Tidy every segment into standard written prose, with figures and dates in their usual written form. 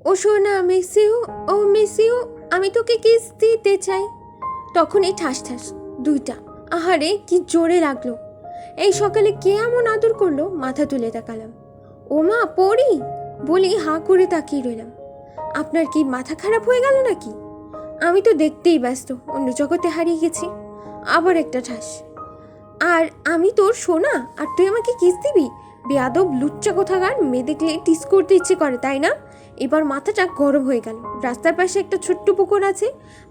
ও সোনা miss you, ও miss you, আমি তোকে কিস দিতে চাই। তখনই ঠাস ঠাস দুইটা। আহারে কি জোরে লাগলো! এই সকালে কে এমন আদর করলো? মাথা তুলে তাকালাম। ও মা, পড়ি বলি হাঁ করে তাকিয়ে রইলাম। আপনার কি মাথা খারাপ হয়ে গেল নাকি? আমি তো দেখতেই ব্যস্ত, অন্য জগতে হারিয়ে গেছি। আবার একটা ঠাস। আর আমি তোর সোনা, আর তুই আমাকে কিস দিবি? বেয়াদব লুচ্চা কোথাকার! মেয়ে দেখলে টিস করতে ইচ্ছে করে, তাই না? এবার মাথাটা গরম হয়ে গেল। রাস্তার পাশে একটা ছোট্ট পুকুর আছে,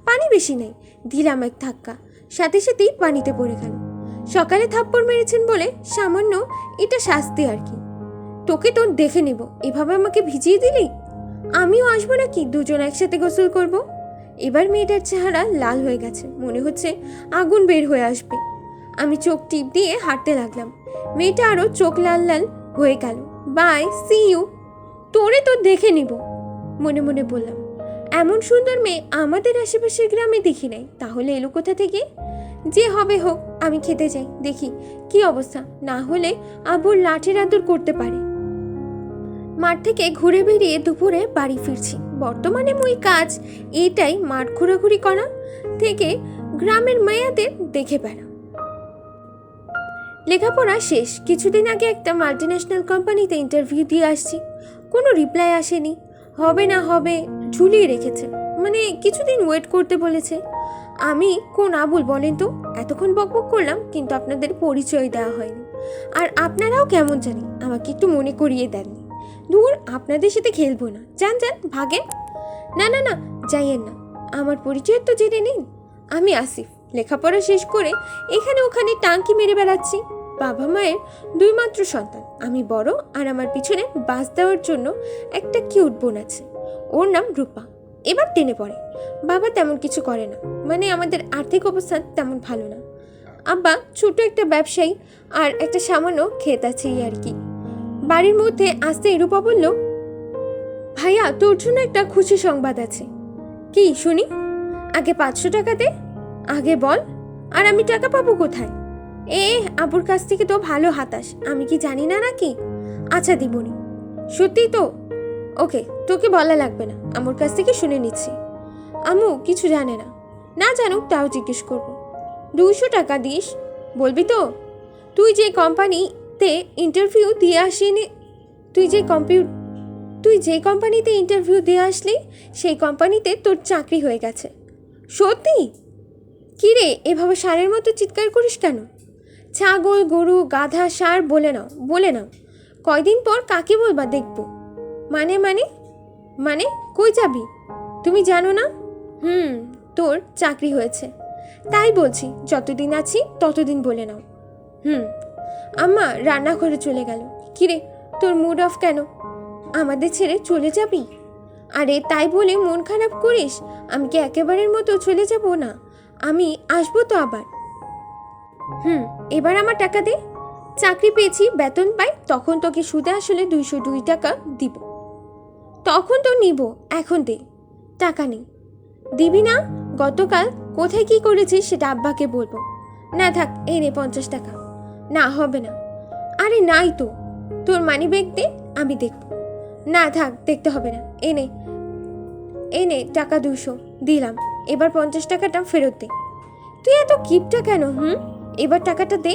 পানি বেশি নেই। দিলাম এক ধাক্কা, সাথে সাথেই পানিতে পড়ে গেল। সকালে থাপ্পড় মেরেছেন বলে সামান্য এটা শাস্তি আর কি। তোকে তো দেখে নেব, এভাবে আমাকে ভিজিয়ে দিলি। আমিও আসবো নাকি? দুজন একসাথে গোসল করব। এবার মেয়েটার চেহারা লাল হয়ে গেছে, মনে হচ্ছে আগুন বের হয়ে আসবে। আমি চোখ টিপ দিয়ে হাঁটতে লাগলাম। মেয়েটা আরও চোখ লাল লাল হয়ে গেল। Bye, see you. তোরে তো দেখে নিব, মনে মনে বললাম। এমন সুন্দর মেয়ে আমাদের আশেপাশের গ্রামে দেখি নাই। তাহলে এলো কোথা থেকে? যে হবে হোক, আমি খেতে যাই, দেখি কি অবস্থা। না হলে আবুর লাঠির আদর করতে পারে। মাঠ থেকে ঘুরে বেরিয়ে দুপুরে বাড়ি ফিরছি। বর্তমানে মই কাজ এইটাই, মাঠ ঘোরাঘুরি করা থেকে গ্রামের মেয়েদের দেখে বেড়া। লেখাপড়া শেষ। কিছুদিন আগে একটা মাল্টিন্যাশনাল কোম্পানিতে ইন্টারভিউ দিয়ে আসছি, কোনো রিপ্লাই আসেনি। হবে না হবে ঝুলিয়ে রেখেছে, মানে কিছুদিন ওয়েট করতে বলেছে। আমি কোন আবুল বলেন তো? এতক্ষণ বকবক করলাম, কিন্তু আপনাদের পরিচয় দেওয়া হয়নি। আর আপনারাও কেমন জানি আমাকে একটু মনে করিয়ে দেননি। দূর, আপনাদের সাথে খেলবো না, যান যান, ভাগেন। না না না, যাইয়েন না, আমার পরিচয় তো জেনে নিন। আমি আসিফ, লেখাপড়া শেষ করে এখানে ওখানে টাঙ্কি মেরে বেড়াচ্ছি। বাবা মায়ের দুই মাত্র সন্তান, আমি বড়, আর আমার পিছনে বাস দেওয়ার জন্য একটা কিউট বোন আছে, ওর নাম রূপা। এবার টেনে পড়ে। বাবা তেমন কিছু করে না, মানে আমাদের আর্থিক অবস্থা তেমন ভালো না। আব্বা ছোট একটা ব্যবসায়ী, আর একটা সামান্য ক্ষেত আছে এই আর কি। বাড়ির মধ্যে আসতেই রূপা বলল, ভাইয়া তোর জন্য একটা খুশি সংবাদ আছে। কি শুনি? আগে 500 টাকা দে। আগে বল, আর আমি টাকা পাবো কোথায়? আবুর কাছ থেকে তো ভালো হাতাস, আমি কি জানি না নাকি? আচ্ছা দিবনি। সত্যি তো? ওকে, তোকে বলা লাগবে না, আমার কাছ থেকে শুনে নিচ্ছি। আম্মু কিছু জানে না। না জানুক তাও জিজ্ঞেস করব। 200 টাকা দিস, বলবি তো? তুই যে কোম্পানিতে ইন্টারভিউ দিয়ে আসিনি, তুই যে কোম্পানিতে ইন্টারভিউ দিয়ে আসলি সেই কোম্পানিতে তোর চাকরি হয়ে গেছে। সত্যি? কি রে, এভাবে ষাঁড়ের মতো চিৎকার করিস কেন? ছাগল, গরু, গাধা, ষাঁড় বলে নাও, বলে নাও। কয়দিন পর কাকে বলবা দেখব। মানে মানে মানে কই যাবি? তুমি জানো না? তোর চাকরি হয়েছে, তাই বলছি যতদিন আছি ততদিন বলে নাও। আম্মা রান্নাঘরে চলে গেল। কিরে, তোর মুড অফ কেন? আমাদের ছেড়ে চলে যাবি? আরে তাই বলে মন খারাপ করিস? আমি কি একেবারের মতো চলে যাব না? আমি আসবো তো আবার। এবার আমার টাকা দে। চাকরি পেয়েছি, বেতন পাই, তখন তোকে সুদে আসলে 202 টাকা দিব। তখন তো নিব, এখন দে। টাকা নেই। দিবি না? গতকাল কোথায় কি করেছিস সেটা আব্বাকে বলবো। না থাক, এই নে 50 টাকা। না হবে না। আরে নাই তো। তোর মানি ব্যাগ দে, আমি দেখব। না থাক, দেখতে হবে না। এই নে টাকা 200 দিলাম। এবার 50 টাকাটা ফেরত দে। তুই এত কিপটা কেন? এবার টাকাটা দে।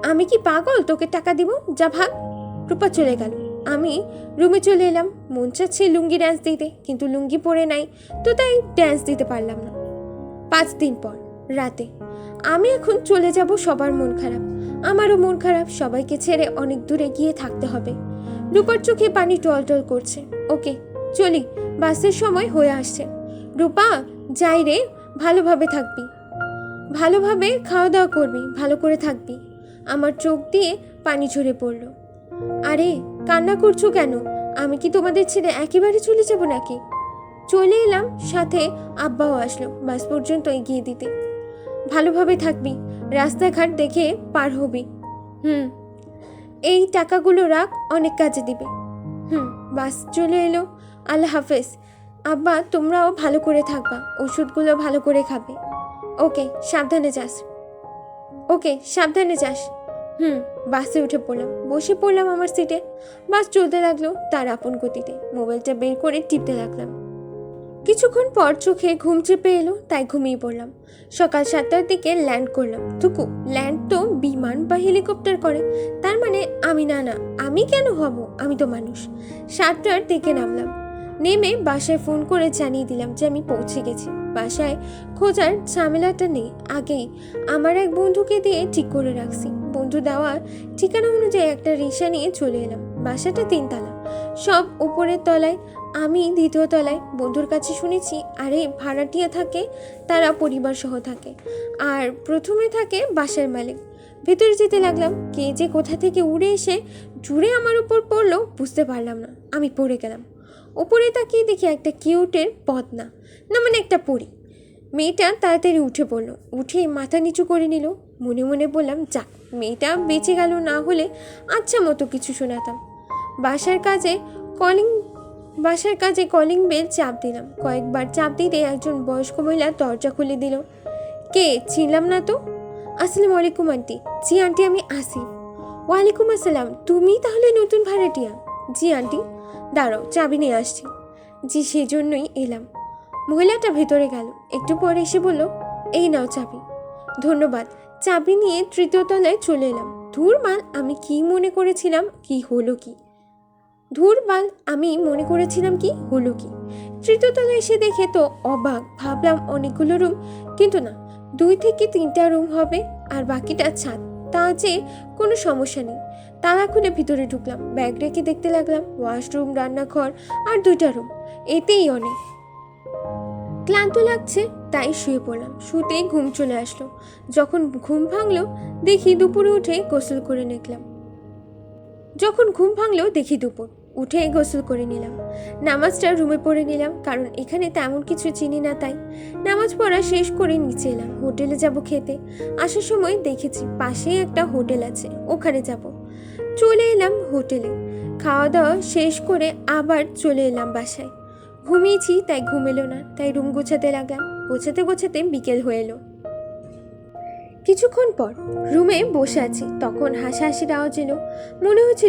আমি কি পাগল তোকে টাকা দিব? যা ভাগ। রূপা চলে গেল। আমি রুমে চলে এলাম। মন চাচ্ছে লুঙ্গি ড্যান্স দিতে, কিন্তু লুঙ্গি পরে নাই, তো তাই ড্যান্স দিতে পারলাম না। 5 দিন পর রাতে আমি এখন চলে যাব। সবার মন খারাপ, আমারও মন খারাপ। সবাইকে ছেড়ে অনেক দূরে গিয়ে থাকতে হবে। রূপার চোখে পানি টলটল করছে। ওকে চলি, বাসের সময় হয়ে আসছে। রূপা যাই রে, ভালোভাবে থাকবি, ভালোভাবে খাওয়া দাওয়া করবি, ভালো করে থাকবি। আমার চোখ দিয়ে পানি ঝরে পড়ল। আরে কান্না করছো কেন? আমি কি তোমাদের ছেড়ে একেবারে চলে যাব নাকি? চলে এলাম, সাথে আব্বাও আসলো বাস পর্যন্ত এগিয়ে দিতে। ভালোভাবে থাকবি, রাস্তাঘাট দেখে পার হবি। এই টাকাগুলো রাখ, অনেক কাজে দিবে। বাস চলে এলো। আল্লাহ হাফেজ। আব্বা তোমরাও ভালো করে থাকবা, ওষুধগুলো ভালো করে খাবে। ওকে সাবধানে যাস। হুম, বাসে উঠে পড়লাম, বসে পড়লাম আমার সিটে। বাস চলতে লাগলো তার আপন গতিতে। মোবাইলটা বের করে টিপতে লাগলাম। কিছুক্ষণ পর চোখে ঘুম চেপে এলো, তাই ঘুমিয়ে পড়লাম। সকাল 7টার দিকে ল্যান্ড করলাম। টুকু, ল্যান্ড তো বিমান বা হেলিকপ্টার করে, তার মানে আমি না। আমি কেন হব, আমি তো মানুষ। 7টার দিকে নামলাম। নেমে বাসায় ফোন করে জানিয়ে দিলাম যে আমি পৌঁছে গেছি। বাসায় খোঁজার ঝামেলাটা নেই, আগেই আমার এক বন্ধুকে দিয়ে ঠিক করে রাখছি। বন্ধু দেওয়া ঠিকানা অনুযায়ী একটা রিক্সা নিয়ে চলে এলাম। বাসাটা 3 তলা, সব উপরের তলায়, আমি 2য় তলায়। বন্ধুর কাছে শুনেছি আরে ভাড়াটিয়া থাকে, তারা পরিবার সহ থাকে, আর প্রথমে থাকে বাসার মালিক। ভেতরে যেতে লাগলাম। কে যে কোথা থেকে উড়ে এসে জুড়ে আমার উপর পড়লো বুঝতে পারলাম না। আমি পড়ে গেলাম। ওপরে তাকিয়ে দেখি একটা কিউটের বদনা, না মানে একটা পরী। মেয়েটা তাড়াতাড়ি উঠে পড়লো, উঠে মাথা নিচু করে নিল। মনে মনে বললাম যাক, মেয়েটা বেঁচে গেল, না হলে আচ্ছা মতো কিছু শোনাতাম। বাসার কাজে কলিং বেল চাপ দিলাম। কয়েকবার চাপ দিতে একজন বয়স্ক মহিলা দরজা খুলে দিল। কে, চিনলাম না তো। আসসালামু আলাইকুম আন্টি। জি আন্টি, আমি আসিফ। ওয়ালাইকুম আসসালাম, তুমি তাহলে নতুন ভাড়াটিয়া? জি আন্টি। দাঁড়াও, চাবি নিয়ে আসছি। জি, সেজন্যই এলাম। মহিলাটা ভেতরে গেল, একটু পরে এসে বলল এই নাও চাবি। ধন্যবাদ। চাবি নিয়ে 3য় তলায় চলে এলাম। ধুর মাল, আমি মনে করেছিলাম কি হলো কি। 3য় তলায় এসে দেখে তো অবাক, ভাবলাম অনেকগুলো রুম, কিন্তু না, 2 থেকে 3টা রুম হবে, আর বাকিটা ছাদ। তা যে কোনো সমস্যা নেই। তালা খুলে ভিতরে ঢুকলাম। ব্যাগ রেখে দেখতে লাগলাম ওয়াশরুম, রান্নাঘর আর 2টা রুম, এতেই অনেক। ক্লান্ত লাগছে তাই শুয়ে পড়লাম। শুতেই ঘুম চলে আসলো। যখন ঘুম ভাঙলো দেখি দুপুর, উঠে গোসল করে নিলাম। নামাজটা রুমে পড়ে নিলাম, কারণ এখানে তেমন কিছু চিনি না, তাই নামাজ পড়া শেষ করে নিচে এলাম। হোটেলে যাব খেতে। আসার সময় দেখেছি পাশেই একটা হোটেল আছে, ওখানে যাব। চলে এলাম হোটেলে। খাওয়া দাওয়া শেষ করে আবার চলে এলাম বাসায়। ঘুমিয়েছি তাই ঘুম এলো না, তাই রুম গোছাতে লাগলাম। গোছাতে বিকেল হয়ে এলো। কিছুক্ষণ পর রুমে বসে আছি, তখন হাসাহাসির আওয়াজ এলো। মনে হচ্ছে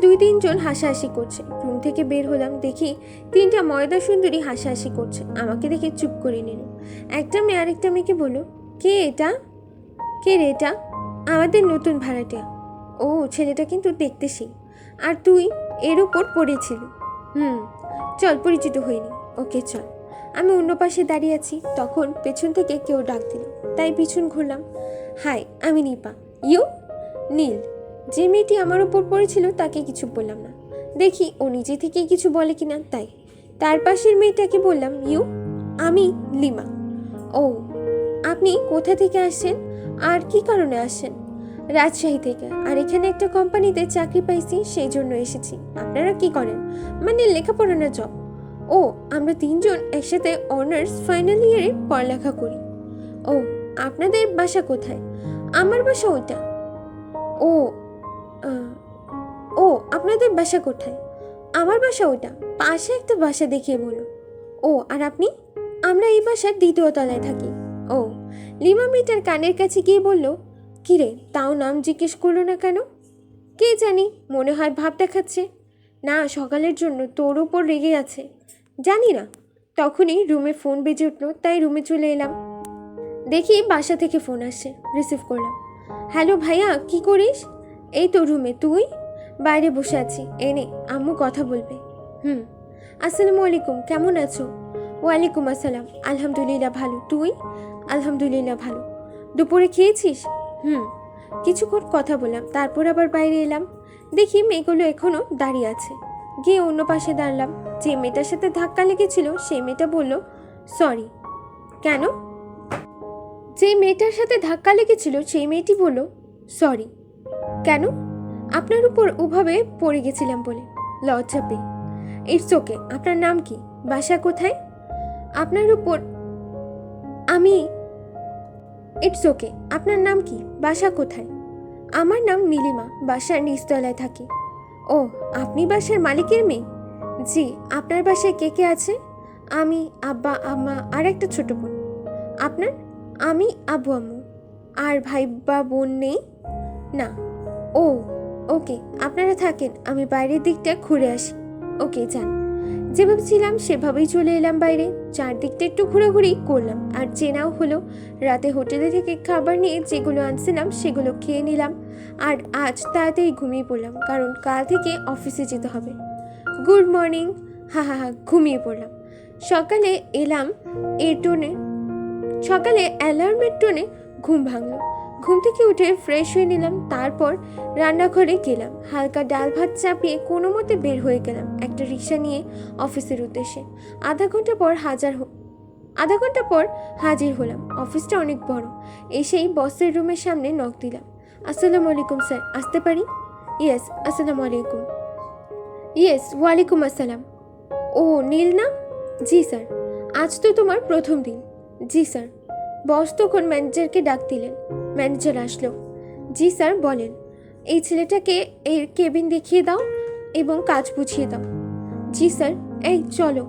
2-3 জন হাসাহাসি করছে। রুম থেকে বের হলাম, দেখি 3টা ময়দা সুন্দরী হাসাহাসি করছে। আমাকে দেখে চুপ করে নিল। একটা মেয়ে আরেকটা মেয়েকে বলল, কে রে এটা? আমাদের নতুন ভাড়াটিয়া। ও, ছেলেটা কিন্তু দেখতে সেই। আর তুই এর উপর পড়েছিলি? চল, পরিচিত হইনি। ওকে চল। আমি অন্য পাশে দাঁড়িয়ে আছি, তখন পেছন থেকে কেউ ডাক দিল, তাই পিছন ঘুরলাম। হাই, আমি নিপা। ইউ? নীল। যে মেয়েটি আমার উপর পড়েছিল তাকে কিছু বললাম না, দেখি ও নিজে থেকেই কিছু বলে কিনা, তাই তার পাশের মেয়েটাকে বললাম, ইউ? আমি লিমা। ও, আপনি কোথা থেকে আসছেন আর কি কারণে আসছেন? রাজশাহী থেকে। আর এখানে একটা কোম্পানিতে চাকরি পাইছি, সেই জন্য এসেছি। আপনারা কি করেন? মানে লেখাপড়া না জব? ও, আমরা 3জন একসাথে অনার্স ফাইনাল ইয়ারে পড়ালেখা করি। ও, আপনাদের বাসা কোথায়? আমার বাসা ওইটা। ও ও, আপনাদের বাসা কোথায়? আমার বাসা ওইটা। পাশে একটা বাসা দেখিয়ে বলো। ও, আর আপনি? আমরা এই বাসার 2য় তলায় থাকি। ও, লিমা মেয়েটার কানের কাছে গিয়ে বলল, কিরে, তাও নাম জিজ্ঞেস করলো না কেন? কে জানি, মনে হয় ভাব দেখাচ্ছে। না, সকালের জন্য তোর ওপর রেগে আছে। জানি না। তখনই রুমে ফোন বেজে উঠলো, তাই রুমে চলে এলাম। দেখি বাসা থেকে ফোন আসছে, রিসিভ করলাম। হ্যালো ভাইয়া, কি করিস? এই তো রুমে, তুই? বাইরে বসে আছি। এনে আম্মু কথা বলবে। আসসালামু আলাইকুম, কেমন আছো? ওয়ালাইকুম আসসালাম, আলহামদুলিল্লাহ ভালো। তুই? আলহামদুলিল্লাহ ভালো। দুপুরে খেয়েছিস? কিছুক্ষণ কথা বললাম, তারপর আবার বাইরে এলাম। দেখি মেয়েগুলো এখনো দাঁড়িয়ে আছে। গিয়ে অন্য পাশে দাঁড়ালাম। যে মেয়েটার সাথে ধাক্কা লেগেছিল সেই মেয়েটা বলল, সরি। কেন? যে মেয়েটার সাথে ধাক্কা লেগেছিল সেই মেয়েটি বলল, সরি। কেন? আপনার উপর ওভাবে পড়ে গেছিলাম বলে, লজ্জা পেয়ে। It's okay. আপনার নাম কি? বাসা কোথায়? আপনার উপর আমি ইটস ওকে। আপনার নাম কি? বাসা কোথায়? আমার নাম নীলিমা, বাসার নিচতলায় থাকি। ও, আপনি বাসার মালিকের মেয়ে? জি। আপনার বাসায় কে কে আছে? আমি, আব্বা, আম্মা আর একটা ছোট বোন। আপনার? আমি, আব্বু, আম্মু। আর ভাই বা বোন নেই? না। ও ওকে, আপনারা থাকেন, আমি বাইরের দিকটা ঘুরে আসি। ওকে যান। যেভাবে ছিলাম সেভাবেই চলে এলাম বাইরে। চারদিকটা একটু ঘোরাঘুরি করলাম, আর চেনাও হলো। রাতে হোটেলে থেকে খাবার নিয়ে যেগুলো আনছিলাম সেগুলো খেয়ে নিলাম। আর আজ তাড়াতাড়ি ঘুমিয়ে পড়লাম, কারণ কাল থেকে অফিসে যেতে হবে। Good morning. হা হা হা, ঘুমিয়ে পড়লাম। সকালে এলাম এর টোনে সকালে অ্যালার্মের টোনে ঘুম ভাঙলো। ঘুম থেকে উঠে ফ্রেশ হয়ে নিলাম, তারপর রান্নাঘরে গেলাম। হালকা ডাল ভাত চাপিয়ে কোনো মতে বের হয়ে গেলাম একটা রিক্সা নিয়ে অফিসের উদ্দেশ্যে। আধা ঘন্টা পর হাজির হলাম। অফিসটা অনেক বড়। এসেই বসের রুমের সামনে নক দিলাম। আসসালামু আলাইকুম স্যার, আসতে পারি? ইয়েস, আসসালামু আলাইকুম। ইয়েস, ওয়ালাইকুম আসসালাম। ও নীল না? জি স্যার। আজ তো তোমার প্রথম দিন। জি স্যার। বস তখন ম্যানেজারকে ডাক দিলেন। ম্যানেজার আসলো। জি স্যার, বলেন। এই ছেলেটাকে এর কেবিন দেখিয়ে দাও এবং কাজ বুঝিয়ে দাও। জি স্যার। এই চলো।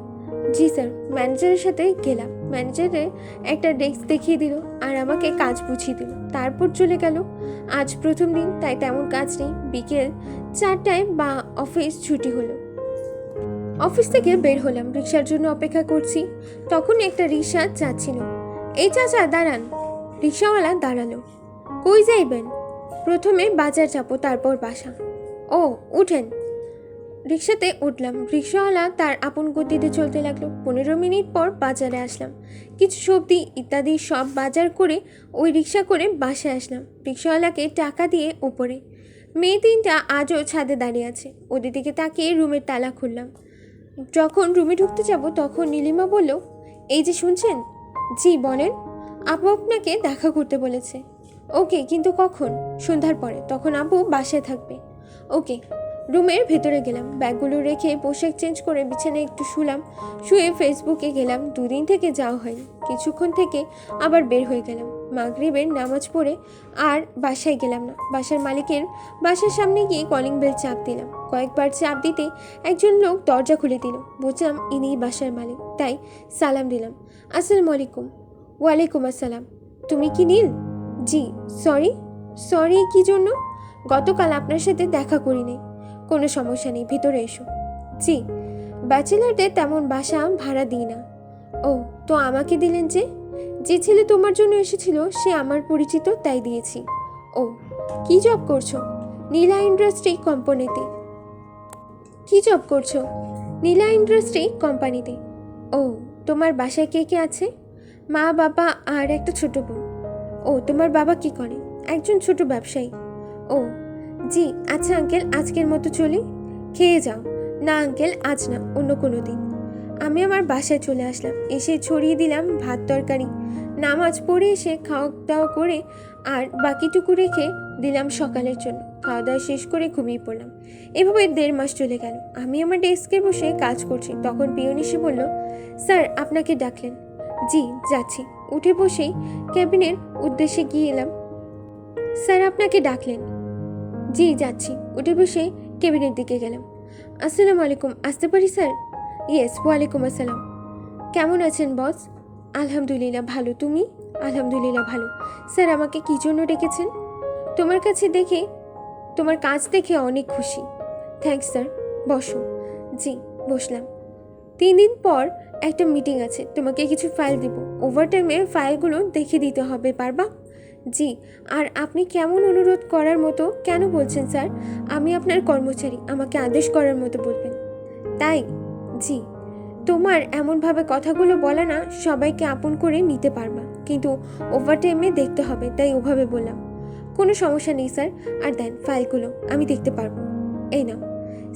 জি স্যার। ম্যানেজারের সাথে গেলাম। ম্যানেজারের একটা ডেস্ক দেখিয়ে দিল আর আমাকে কাজ বুঝিয়ে দিল, তারপর চলে গেল। আজ প্রথম দিন, তাই তেমন কাজ নেই। বিকেল 4টায় বা অফিস ছুটি হলো। অফিস থেকে বের হলাম, রিক্সার জন্য অপেক্ষা করছি। তখন একটা রিক্সা যাচ্ছিল। এই চাচা দাঁড়ান। রিক্সাওয়ালা দাঁড়ালো। কই যাইবেন? প্রথমে বাজার যাবো, তারপর বাসা। ও, উঠেন। রিক্সাতে উঠলাম। রিক্সাওয়ালা তার আপন গতিতে চলতে লাগলো। 15 মিনিট পর বাজারে আসলাম। কিছু সবজি ইত্যাদি সব বাজার করে ওই রিক্সা করে বাসায় আসলাম। রিক্সাওয়ালাকে টাকা দিয়ে উপরে। মেয়ে তিনটা আজও ছাদে দাঁড়িয়ে আছে। ওদের দিকে তাকিয়ে রুমের তালা খুললাম। যখন রুমে ঢুকতে যাব তখন নীলিমা বলল, এই যে শুনছেন? জি বলেন। আপু আপনাকে দেখা করতে বলেছে। ওকে, কিন্তু কখন? সন্ধ্যার পরে, তখন আপু বাসায় থাকবে। ওকে। রুমের ভেতরে গেলাম, ব্যাগগুলো রেখে পোশাক চেঞ্জ করে বিছানায় একটু শুলাম। শুয়ে ফেসবুকে গেলাম। দুদিন থেকে যাওয়া হয়নি। কিছুক্ষণ থেকে আবার বের হয়ে গেলাম। মাগরিবের নামাজ পড়ে আর বাসায় গেলাম না। বাসার মালিকের বাসার সামনে গিয়ে কলিং বেল চাপ দিলাম। কয়েকবার চাপ দিতে একজন লোক দরজা খুলে দিল। বুঝলাম ইনিই বাসার মালিক, তাই সালাম দিলাম। আসসালামু আলাইকুম। ওয়ালাইকুম আসসালাম। তুমি কি নীল? জি। সরি? সরি কি জন্য? গতকাল আপনার সাথে দেখা করিনি। কোনো সমস্যা নেই, ভিতরে এসো। জি। ব্যাচেলারদের তেমন বাসা ভাড়া দিই না। ও, তো আমাকে দিলেন যে? যে ছেলে তোমার জন্য এসেছিল সে আমার পরিচিত, তাই দিয়েছি। ও, কি জব করছো? নীলা ইন্ডাস্ট্রি কোম্পানিতে। কি জব করছো? নীলা ইন্ডাস্ট্রি কোম্পানিতে। ও, তোমার বাসায় কে কে আছে? মা, বাবা আর একটা ছোট বোন। ও, তোমার বাবা কি করে? একজন ছোট ব্যবসায়ী। ও জি। আচ্ছা আঙ্কেল, আজকের মতো চলি? খেয়ে যাও। না আঙ্কেল, আজ না, অন্য কোনো দিন। আমি আমার বাসায় চলে আসলাম। এসে ছড়িয়ে দিলাম ভাত তরকারি। নামাজ পড়ে এসে খাওয়া দাওয়া করে আর বাকিটুকু রেখে দিলাম সকালের জন্য। খাওয়া দাওয়া শেষ করে ঘুমিয়ে পড়লাম। এভাবে 1.5 মাস চলে গেল। আমি আমার ডেস্কে বসে কাজ করছি, তখন পিয়ন এসে বলল, স্যার আপনাকে ডাকলেন। জি, যাচ্ছি। উঠে বসেই ক্যাবিনের উদ্দেশ্যে গিয়ে এলাম। স্যার আপনাকে ডাকলেন। জি, যাচ্ছি। উঠে বসে কেবিনের দিকে গেলাম। আসসালামু আলাইকুম, আসতে পারি স্যার? ইয়েস, ওয়ালাইকুম আসসালাম। কেমন আছেন বস? আলহামদুলিল্লাহ ভালো, তুমি? আলহামদুলিল্লাহ ভালো। স্যার আমাকে কী জন্য ডেকেছেন? তোমার কাজ দেখে অনেক খুশি। থ্যাঙ্কস স্যার, বসো। জি, বসলাম। 3 দিন পর একটা মিটিং আছে, তোমাকে কিছু ফাইল দেব। ওভারটাইমে ফাইলগুলো দেখে দিতে হবে, পারবা? জি। আর আপনি কেমন অনুরোধ করার মতো কেন বলছেন স্যার? আমি আপনার কর্মচারী, আমাকে আদেশ করার মতো বলবেন। তাই? জি। তোমার এমনভাবে কথাগুলো বলা না, সবাইকে আপন করে নিতে পারবা, কিন্তু ওভারটাইমে দেখতে হবে, তাই ওভাবে বললাম। কোনো সমস্যা নেই স্যার। আর দেন ফাইলগুলো, আমি দেখতে পারবো। এই নাও।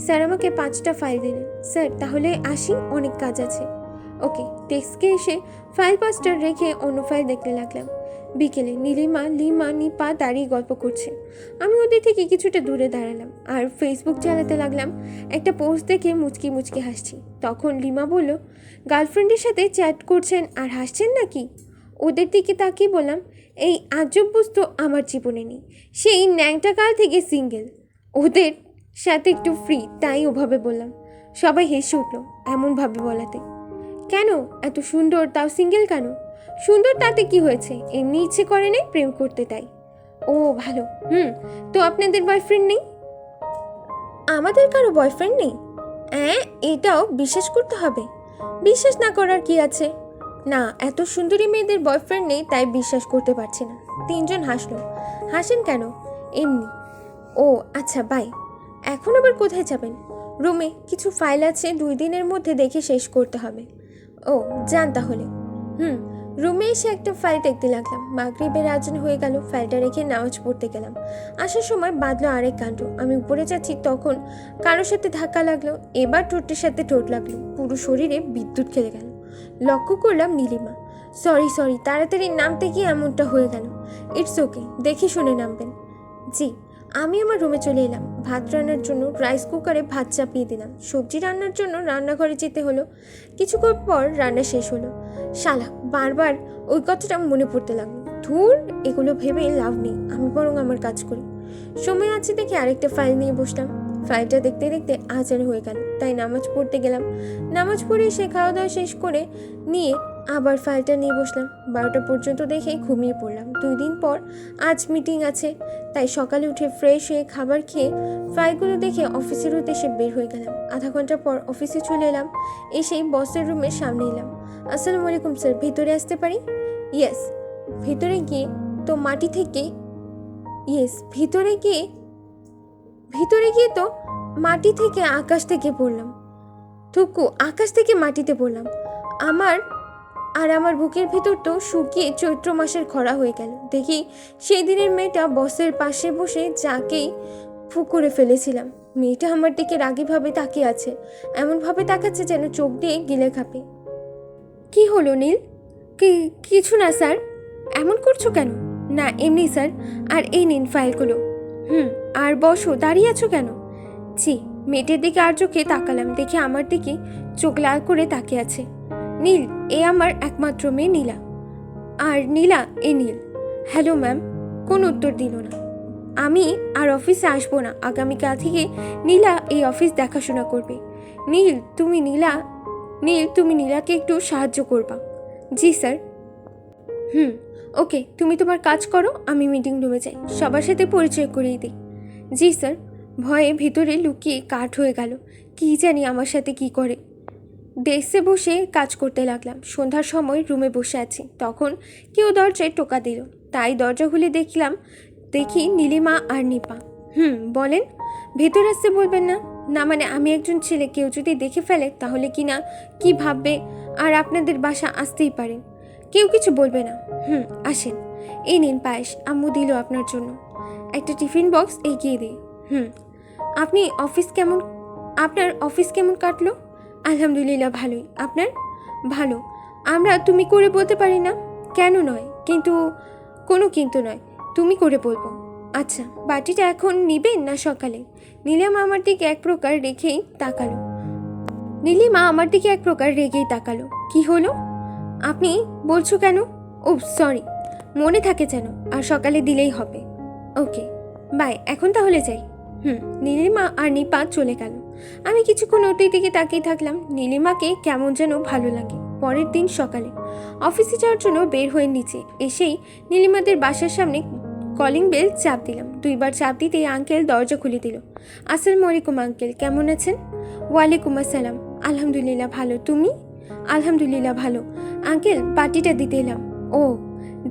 স্যার আমাকে 5টা ফাইল দিলেন। স্যার তাহলে আসি, অনেক কাজ আছে। ওকে। ডেস্কে এসে ফাইল 5টা রেখে অন্য ফাইল দেখতে লাগলাম। বিকেলে নীলিমা, লিমা, নিপা দাঁড়িয়ে গল্প করছে। আমি ওদের থেকে কিছুটা দূরে দাঁড়ালাম আর ফেসবুক চালাতে লাগলাম। একটা পোস্ট দেখে মুচকি মুচকি হাসছি। তখন লিমা বলল, গার্লফ্রেন্ডের সাথে চ্যাট করছেন আর হাসছেন নাকি? ওদের দিকে তাকিয়ে বললাম, এই আজব বস্তু আমার জীবনে নেই। সেই ন্যাংটা কাল থেকে সিঙ্গেল। ওদের সাথে একটু ফ্রি, তাই ওভাবে বললাম। সবাই হেসে উঠল এমনভাবে বলাতে। কেন এত সুন্দর, তাও সিঙ্গেল কেন? সুন্দর তাতে কি হয়েছে? এমনি ইচ্ছে করে নেই প্রেম করতে, তাই। ও ভালো। তো আপনাদের বয়ফ্রেন্ড নেই? আমাদের কারো বয়ফ্রেন্ড নেই? এটাও বিশ্বাস করতে হবে? বিশ্বাস না করার কি আছে? না, এত সুন্দরী মেয়েদের বয়ফ্রেন্ড নেই তাই বিশ্বাস করতে পারছি না। তিনজন হাসলো। হাসেন কেন? এমনি। ও আচ্ছা, বাই। এখন আবার কোথায় যাবেন? রুমে কিছু ফাইল আছে, 2 দিনের মধ্যে দেখে শেষ করতে হবে। ও যান তাহলে। রুমে এসে একটা ফাইল দেখতে লাগলাম। মাগরিবের আজান হয়ে গেল। ফাইলটা রেখে নামাজ পড়তে গেলাম। আসার সময় বাঁধলো আরেক কাণ্ড। আমি উপরে যাচ্ছি তখন কারোর সাথে ধাক্কা লাগলো। এবার ঠোঁটের সাথে ঠোঁট লাগলো। পুরো শরীরে বিদ্যুৎ খেলে গেল। লক্ষ্য করলাম নীলিমা। সরি, তাড়াতাড়ি নামতে গিয়ে এমনটা হয়ে গেল। ইটস ওকে, দেখে শুনে নামবেন। জি। আমি আমার রুমে চলে এলাম। ভাত রান্নার জন্য রাইস কুকারে ভাত চাপিয়ে দিলাম। সবজি রান্নার জন্য রান্নাঘরে যেতে হলো। কিছুক্ষণ পর রান্না শেষ হলো। শালা, বারবার ওই কথাটা মনে পড়তে লাগলো। ধুর, এগুলো ভেবে লাভ নেই, আমি বরং আমার কাজ করি। সময় আছে দেখে আরেকটা ফাইল নিয়ে বসলাম। ফাইলটা দেখতে দেখতে আজান হয়ে গেল, তাই নামাজ পড়তে গেলাম। নামাজ পড়ে এসে খাওয়া দাওয়া শেষ করে নিয়ে আবার ফাইলটা নিয়ে বসলাম। 12টা পর্যন্ত দেখে ঘুমিয়ে পড়লাম। 2 দিন পর আজ মিটিং আছে, তাই সকালে উঠে ফ্রেশ হয়ে খাবার খেয়ে ফাইলগুলো দেখে অফিসের উদ্দেশ্যে বের হয়ে গেলাম। আধা ঘন্টা পর অফিসে চলে এলাম। এসেই বসের রুমের সামনে এলাম। আসসালামু আলাইকুম স্যার, ভিতরে আসতে পারি? ইয়েস। ভিতরে গিয়ে তো মাটি থেকে ইয়েস ভিতরে গিয়ে তো মাটি থেকে আকাশ থেকে পড়লাম। থুকু, আকাশ থেকে মাটিতে পড়লাম। আমার বুকের ভিতর তো শুকিয়ে চৈত্র মাসের খরা হয়ে গেল। দেখি সেই দিনের মেয়েটা বসের পাশে বসে যাকেই ফু করে ফেলেছিলাম। মেয়েটা আমার দিকে রাগীভাবে তাকিয়ে আছে, এমনভাবে তাকাচ্ছে যেন চোখ দিয়ে গিলে খাবে। কি হলো নীল? কিছু না স্যার। এমন করছো কেন? না এমনি স্যার। আর এই নিন ফাইলগুলো। আর বসো, দাঁড়িয়ে আছো কেন? জি। মেয়েটার দিকে আর চোখে তাকালাম, দেখে আমার দিকে চোখ লাল করে তাকিয়ে আছে। নীল, এ আমার একমাত্র মেয়ে নীলা। আর নীলা, এ নীল। Hello ma'am. কোন উত্তর দিল না। আমি আর অফিসে আসবো না। আগামীকাল থেকে নীলা এই অফিস দেখাশোনা করবে। নীল, তুমি নীলাকে একটু সাহায্য করবা। জি স্যার। ওকে, তুমি তোমার কাজ করো, আমি মিটিং রুমে যাই, সবার সাথে পরিচয় করিয়ে দিই। জি স্যার। ভয়ে ভিতরে লুকিয়ে কাঠ হয়ে গেল। কি জানি আমার সাথে কি করে। ডেস্কে বসে কাজ করতে লাগলাম। সন্ধ্যার সময় রুমে বসে আছি, তখন কেউ দরজায় টোকা দিল। তাই দরজা খুলে দেখি নীলিমা আর নিপা। বলেন। ভেতর আসতে বলবেন না? না মানে আমি একজন ছেলে, কেউ যদি দেখে ফেলে তাহলে কি ভাববে? আর আপনাদের বাসা আসতেই পারে, কেউ কিছু বলবে না। আসেন। এই নিন পায়েস, আম্মু দিল আপনার জন্য। একটা টিফিন বক্স এগিয়ে দিই। আপনার অফিস কেমন কাটলো? আলহামদুলিল্লাহ ভালোই। আপনার? ভালো। আমরা তুমি করে বলতে পারি না? কেন নয়? কোনো কিন্তু নয়, তুমি করে বলবো। আচ্ছা, বাটিটা এখন নিবেন না সকালে? নীলিমা আমার দিকে এক প্রকার রেগেই তাকালো। কি হলো? আপনি বলছো কেন? ও সরি, মনে থাকে যেন। আর সকালে দিলেই হবে। ওকে বাই, এখন তাহলে যাই। নীলিমা আর নিপা চলে গেল। আমি কিছুক্ষণ ওদের দিকে তাকিয়ে থাকলাম। নীলিমাকে কেমন যেন ভালো লাগে। পরের দিন সকালে অফিসে যাওয়ার জন্য বের হয়ে নিচে এসেই নীলিমাদের বাসার সামনে কলিং বেল চাপ দিলাম। 2বার চাপ দিতেই আঙ্কেল দরজা খুলে দিল। আসসালামু আলাইকুম আঙ্কেল, কেমন আছেন? ওয়ালাইকুম আসসালাম। আলহামদুলিল্লাহ ভালো, তুমি? আলহামদুলিল্লাহ ভালো। আঙ্কেল, বাটিটা দিতে এলাম। ও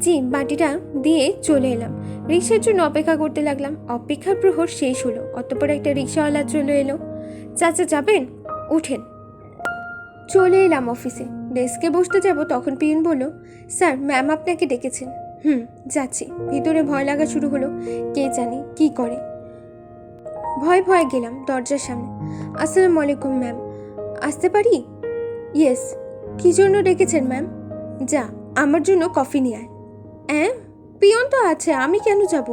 জি, বাটিটা দিয়ে চলে এলাম। রিক্সার জন্য অপেক্ষা করতে লাগলাম। অপেক্ষার প্রহর শেষ হলো। অতঃপর একটা রিক্সাওয়ালা চলে এলো। চাচা যাবেন? উঠেন। চলে এলাম অফিসে। ডেস্কে বসতে যাব তখন পিয়ন বলল, স্যার ম্যাম আপনাকে ডেকেছেন। যাচ্ছি। ভিতরে ভয় লাগা শুরু হলো। কে জানে কি করে। ভয়ে গেলাম দরজার সামনে। আসসালামু আলাইকুম ম্যাম, আসতে পারি? ইয়েস। কি জন্য ডেকেছেন ম্যাম? যা, আমার জন্য কফি নিয়ে আয়। পিয়ন তো আছে, আমি কেন যাব?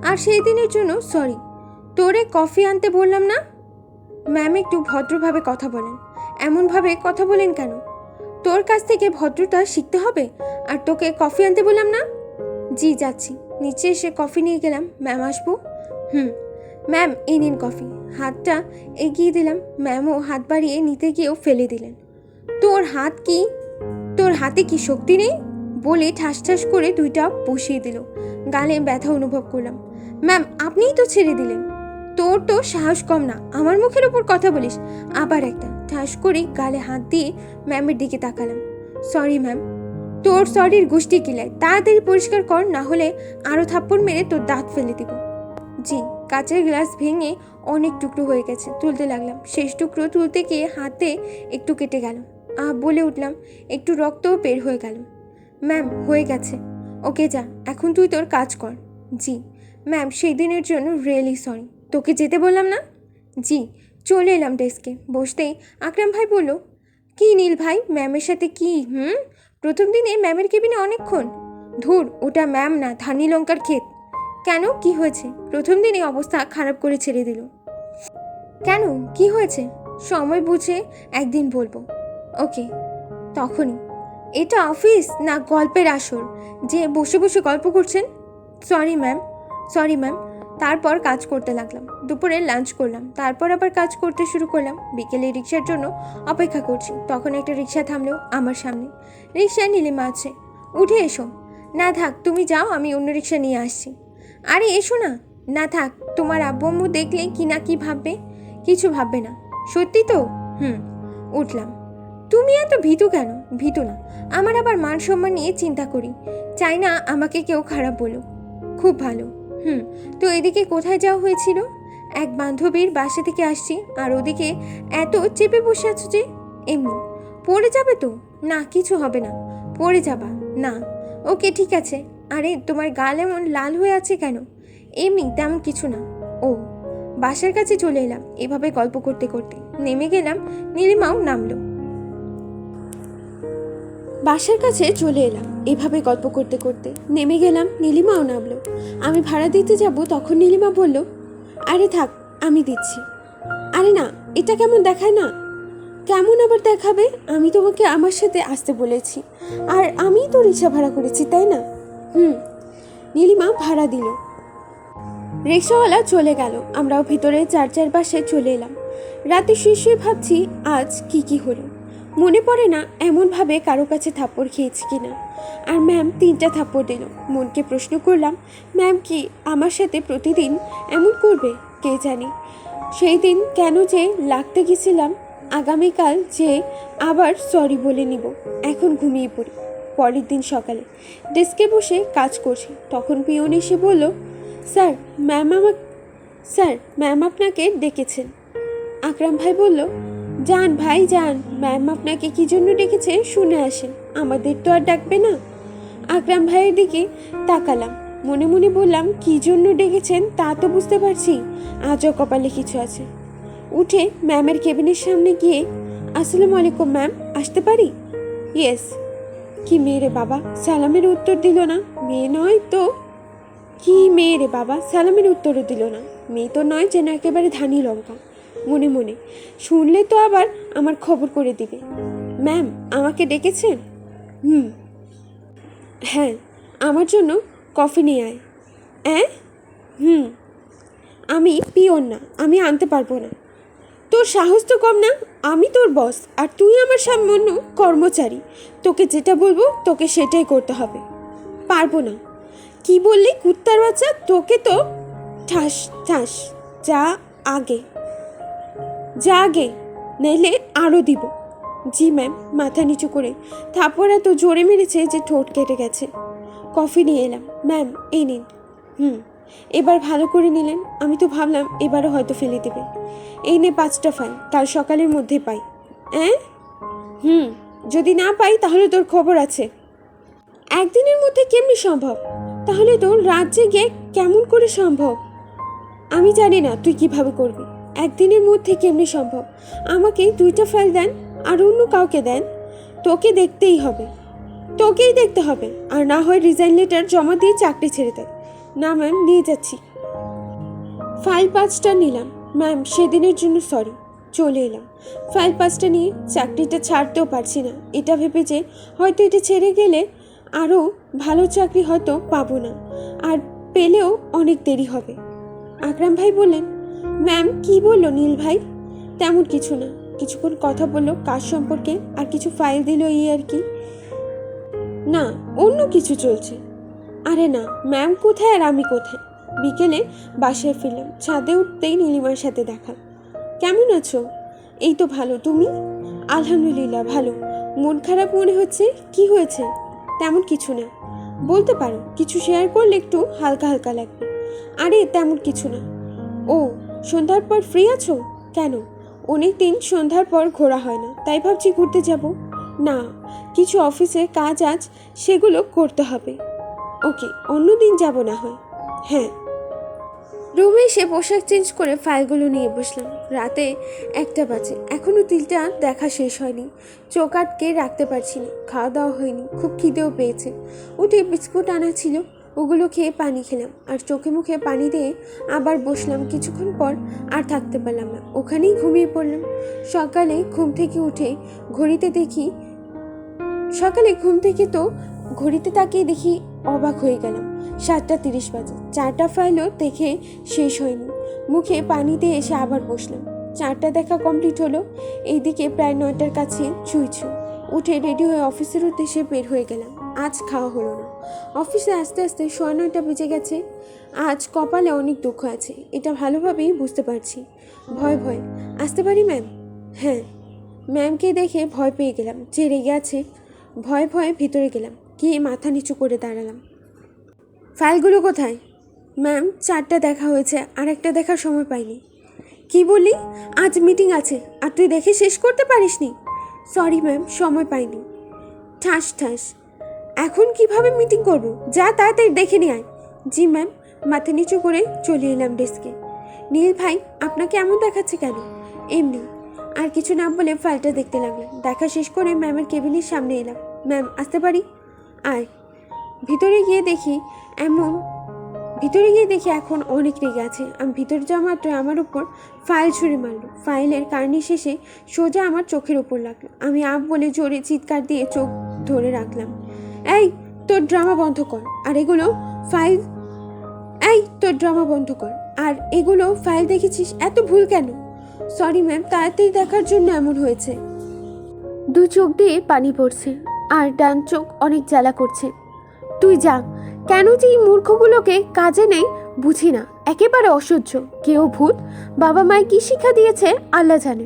আর সেই দিনের জন্য সরি। তোরে কফি আনতে বললাম না? ম্যাম একটু ভদ্রভাবে কথা বলেন। এমনভাবে কথা বলেন কেন? তোর কাছ থেকে ভদ্রতা শিখতে হবে। আর তোকে কফি আনতে বললাম না? জি যাচ্ছি। নিচে এসে কফি নিয়ে গেলাম। ম্যাম আসবো? ম্যাম এই নিন কফি। হাতটা এগিয়ে দিলাম। ম্যামও হাত বাড়িয়ে নিতে গিয়েও ফেলে দিলেন। তোর হাতে কি শক্তি নেই? বলে ঠাস ঠাস করে 2টা বসিয়ে দিল। গালে ব্যথা অনুভব করলাম। ম্যাম, আপনিই তো ছেড়ে দিলেন। তোর তো সাহস কম না, আমার মুখের ওপর কথা বলিস। আবার একটা ঠাস করে গালে হাত দিয়ে ম্যামের দিকে তাকালাম। Sorry ma'am. তোর সরির গোষ্ঠী কিলাই, তাড়াতাড়ি পরিষ্কার কর, না হলে আরও থাপ্পড় মেরে তোর দাঁত ফেলে দিব। জি। কাচের গ্লাস ভেঙে অনেক টুকরো হয়ে গেছে, তুলতে লাগলাম। শেষ টুকরো তুলতে গিয়ে হাতে একটু কেটে গেল। বলে উঠলাম। একটু রক্তও বের হয়ে গেল। ম্যাম, হয়ে গেছে। ওকে যা, এখন তুই তোর কাজ কর। জি ম্যাম, সেই দিনের জন্য রিয়েলি সরি। তোকে যেতে বললাম না? জি। চলে এলাম ডেস্কে। বসতেই আকরাম ভাই বলল, কি নীল ভাই, ম্যামের সাথে কি? প্রথম দিনে ম্যামের কেবিনে অনেকক্ষণ? ধুর, ওটা ম্যাম না, ধানি লঙ্কার ক্ষেত। কেন, কি হয়েছে? প্রথম দিনে অবস্থা খারাপ করে ছেড়ে দিল। কেন, কি হয়েছে? সময় বুঝে একদিন বলবো। ওকে। তখনই, এটা অফিস না গল্পের আসর যে বসে বসে গল্প করছেন? Sorry ma'am, sorry ma'am. তারপর কাজ করতে লাগলাম। দুপুরে লাঞ্চ করলাম, তারপর আবার কাজ করতে শুরু করলাম। বিকেলে রিক্সার জন্য অপেক্ষা করছি, তখন একটা রিক্সা থামলো আমার সামনে। রিক্সায় নীলিমা আছে। উঠে এসো। না থাক, তুমি যাও, আমি অন্য রিক্সা নিয়ে আসছি। আরে এসো না। না থাক, তোমার আব্বু আম্মু দেখলে কি না কি ভাববে। কিছু ভাববে না। সত্যি তো? উঠলাম। তুমি এত ভীতু কেন? ভীতু না, আমার আবার মান সম্মান নিয়ে চিন্তা করি, চাই না আমাকে কেউ খারাপ বলুক। খুব ভালো। তো এদিকে কোথায় যাওয়া হয়েছিল? এক বান্ধবীর বাসা থেকে আসছি। আর ওদিকে এত চেপে বসে আছো যে? এমনি। পড়ে যাবে তো? না, কিছু হবে না। পড়ে যাবা না? ওকে ঠিক আছে। আরে তোমার গাল এমন লাল হয়ে আছে কেন? এমনি, তেমন কিছু না। ও। বাসার কাছে চলে এলাম। এভাবে গল্প করতে করতে নেমে গেলাম। নীলিমাও নামলো। বাসার কাছে চলে এলাম। এভাবে গল্প করতে করতে নেমে গেলাম। নীলিমাও নামলো। আমি ভাড়া দিতে যাব, তখন নীলিমা বলল, আরে থাক, আমি দিচ্ছি। আরে না, এটা কেমন দেখায় না? কেমন আবার দেখাবে? আমি তোমাকে আমার সাথে আসতে বলেছি, আর আমিই তো রিক্সা ভাড়া করেছি, তাই না? নীলিমা ভাড়া দিল। রিক্সাওয়ালা চলে গেল। আমরাও ভিতরে চার চার পাশে চলে এলাম। রাতে শুয়ে শুয়ে ভাবছি আজ কি হলো। মনে পড়ে না এমনভাবে কারো কাছে থাপ্পড় খেয়েছি কিনা। আর ম্যাম 3টা থাপ্পড় দিল। মনকে প্রশ্ন করলাম, ম্যাম কি আমার সাথে প্রতিদিন এমন করবে? কে জানি। সেই দিন কেন যে লাগতে গেছিলাম। আগামীকাল যে আবার সরি বলে নিব। এখন ঘুমিয়ে পড়ি। পরের দিন সকালে ডেস্কে বসে কাজ করছি, তখন পিয়ন এসে বলল, স্যার ম্যাম আপনাকে ডেকেছেন। আকরাম ভাই বলল, যান ভাই যান, ম্যাম আপনাকে কি জন্য ডেকেছে শুনে আসেন, আমাদের তো আর ডাকবে না। আকরাম ভাইয়ের দিকে তাকালাম। মনে মনে বললাম, কি জন্য ডেকেছেন তা তো বুঝতে পারছি, আজও কপালে কিছু আছে। উঠে ম্যামের কেবিনের সামনে গিয়ে, আসসালামু আলাইকুম ম্যাম, আসতে পারি? ইয়েস। কি মেয়ে রে বাবা, সালামের উত্তর দিল না। মেয়ে নয় তো? কি মেয়ে রে বাবা, সালামের উত্তরও দিল না। মেয়ে তো নয় যেন একেবারে ধানি লঙ্কা। মনে মনে, শুনলে তো আবার আমার খবর করে দিবে। ম্যাম, আমাকে ডেকেছেন? হ্যাঁ, আমার জন্য কফি নিয়ে আয়। আমি পিওন না, আমি আনতে পারবো না। তোর সাহস তো কম না? আমি তোর বস, আর তুই আমার সামান্য কর্মচারী। তোকে যেটা বলবো তোকে সেটাই করতে হবে। পারবো না। কি বললি কুত্তার বাচ্চা? তোকে তো ঠাস ঠাস। যা আগে, নইলে আরও দিব। জি ম্যাম। মাথা নিচু করে থাপ্পড় এত জোরে মেরেছে যে ঠোঁট কেটে গেছে। কফি নিয়ে এলাম। ম্যাম, এই নিন। এবার ভালো করে নিলেন। আমি তো ভাবলাম এবারও হয়তো ফেলে দেবে। এই নে 5টা ফাইল, কাল সকালের মধ্যে পাই। যদি না পাই তাহলে তোর খবর আছে। একদিনের মধ্যে কেমনি সম্ভব? তাহলে তোর রাত জেগে কেমন করে সম্ভব? আমি জানি না তুই কিভাবে করবি। একদিনের মধ্যে কেমনি সম্ভব? আমাকে 2টা ফাইল দেন, আর অন্য কাউকে দেন। তোকে দেখতেই হবে, তোকেই দেখতে হবে। আর না হয় রিজাইন লেটার জমা দিয়ে চাকরি ছেড়ে দেয়। না ম্যাম, নিয়ে যাচ্ছি। ফাইল 5টা নিলাম। ম্যাম, সেদিনের জন্য সরি। চলে এলাম। ফাইল 5টা নিয়ে চাকরিটা ছাড়তেও পারছি না। এটা ভেবে যে হয়তো এটা ছেড়ে গেলে আরও ভালো চাকরি হয়তো পাবো না, আর পেলেও অনেক দেরি হবে। আকরাম ভাই বললেন, ম্যাম কি বললো নীল ভাই? তেমন কিছু না, কিছুক্ষণ কথা বললো কাজ সম্পর্কে, আর কিছু ফাইল দিল, এই আর কি। না, অন্য কিছু চলছে। আরে না, ম্যাম কোথায় আর আমি কোথায়? বিকেলে বাসায় ফিরলাম, ছাদে উঠতেই নীলিমার সাথে দেখা। কেমন আছো? এই তো ভালো, তুমি? আলহামদুলিল্লাহ ভালো। মন খারাপ মনে হচ্ছে, কি হয়েছে? তেমন কিছু না। বলতে পারো, কিছু শেয়ার করলে একটু হালকা হালকা লাগবে। আরে তেমন কিছু না। ও, সন্ধ্যার পর ফ্রি আছো? কেন? অনেক দিন সন্ধ্যার পর ঘোরা হয় না, তাই ভাবছি ঘুরতে যাব। না, কিছু অফিসের কাজ আজ, সেগুলো করতে হবে। ওকে, অন্যদিন যাব না হয়। হ্যাঁ। রুমে এসে পোশাক চেঞ্জ করে ফাইলগুলো নিয়ে বসলাম। রাতে 1টা বাজে, এখনও তিলটা দেখা শেষ হয়নি। চোখ আটকে রাখতে পারছি না। খাওয়া দাওয়া হয়নি, খুব খিদেও পেয়েছে। উঠে বিস্কুট আনা ছিল, ওগুলো খেয়ে পানি খেলাম, আর চোখে মুখে পানি দিয়ে আবার বসলাম। কিছুক্ষণ পর আর থাকতে পারলাম না, ওখানেই ঘুমিয়ে পড়লাম। সকালে ঘুম থেকে উঠে ঘড়িতে দেখি, তো ঘড়িতে তাকিয়ে দেখি, অবাক হয়ে গেলাম। 7টা 30 বাজে। 4টা ফাইলও দেখে শেষ হয়নি। মুখে পানি দিয়ে এসে আবার বসলাম। 4টা দেখা কমপ্লিট হলো। এইদিকে প্রায় 9টার কাছে ছুঁইছু। উঠে রেডি হয়ে অফিসের উদ্দেশ্যে বের হয়ে গেলাম। আজ খাওয়া হলো না। অফিসে আস্তে আস্তে 9:30 বেজে গেছে। আজ কপালে অনেক দুঃখ আছে, এটা ভালোভাবেই বুঝতে পারছি। ভয় ভয় আসতে পারি ম্যাম? হ্যাঁ। ম্যামকে দেখে ভয় পেয়ে গেলাম, যে রেগে আছে। ভয়ে ভয়ে ভিতরে গেলাম, গিয়ে মাথা নিচু করে দাঁড়ালাম। ফাইলগুলো কোথায়? ম্যাম, 4টা দেখা হয়েছে, আর একটা দেখার সময় পাইনি। কি বলি? আজ মিটিং আছে, আর তুই দেখে শেষ করতে পারিসনি? সরি ম্যাম, সময় পাইনি। ঠাস ঠাস। এখন কিভাবে মিটিং করব? যা তাড়াতাড়ি দেখে নিয়ে আয়। জি ম্যাম। মাথা নিচু করে চলে এলাম ডেস্কে। নীল ভাই, আপনাকে এমন দেখাচ্ছে কেন? এমনি। আর কিছু না বলে ফাইলটা দেখতে লাগলাম। দেখা শেষ করে ম্যামের কেবিনের সামনে এলাম। ম্যাম, আসতে পারি? আয়। ভিতরে গিয়ে দেখি এখন অনেক রেগে আছে। আমি ভিতরে যাওয়া মাত্রই আমার উপর ফাইল ছুঁড়ে মারলো। ফাইলের কার্নি শেষে সোজা আমার চোখের উপর লাগলো। আমি আপ বলে জোরে চিৎকার দিয়ে চোখ ধরে রাখলাম। এই, তোর ড্রামা বন্ধ কর। আর এগুলো ফাইল দেখেছিস? এত ভুল কেন? সরি ম্যাম, তাড়াতাড়ি দেখার জন্য এমন হয়েছে। 2 চোখ দিয়ে পানি পড়ছে, আর ডান চোখ অনেক জ্বালা করছে। তুই যা। কেন যে এই মূর্খগুলোকে কাজে নেই বুঝি না, একেবারে অসহ্য। কেউ ভূত, বাবা মায় কি শিক্ষা দিয়েছে আল্লাহ জানে।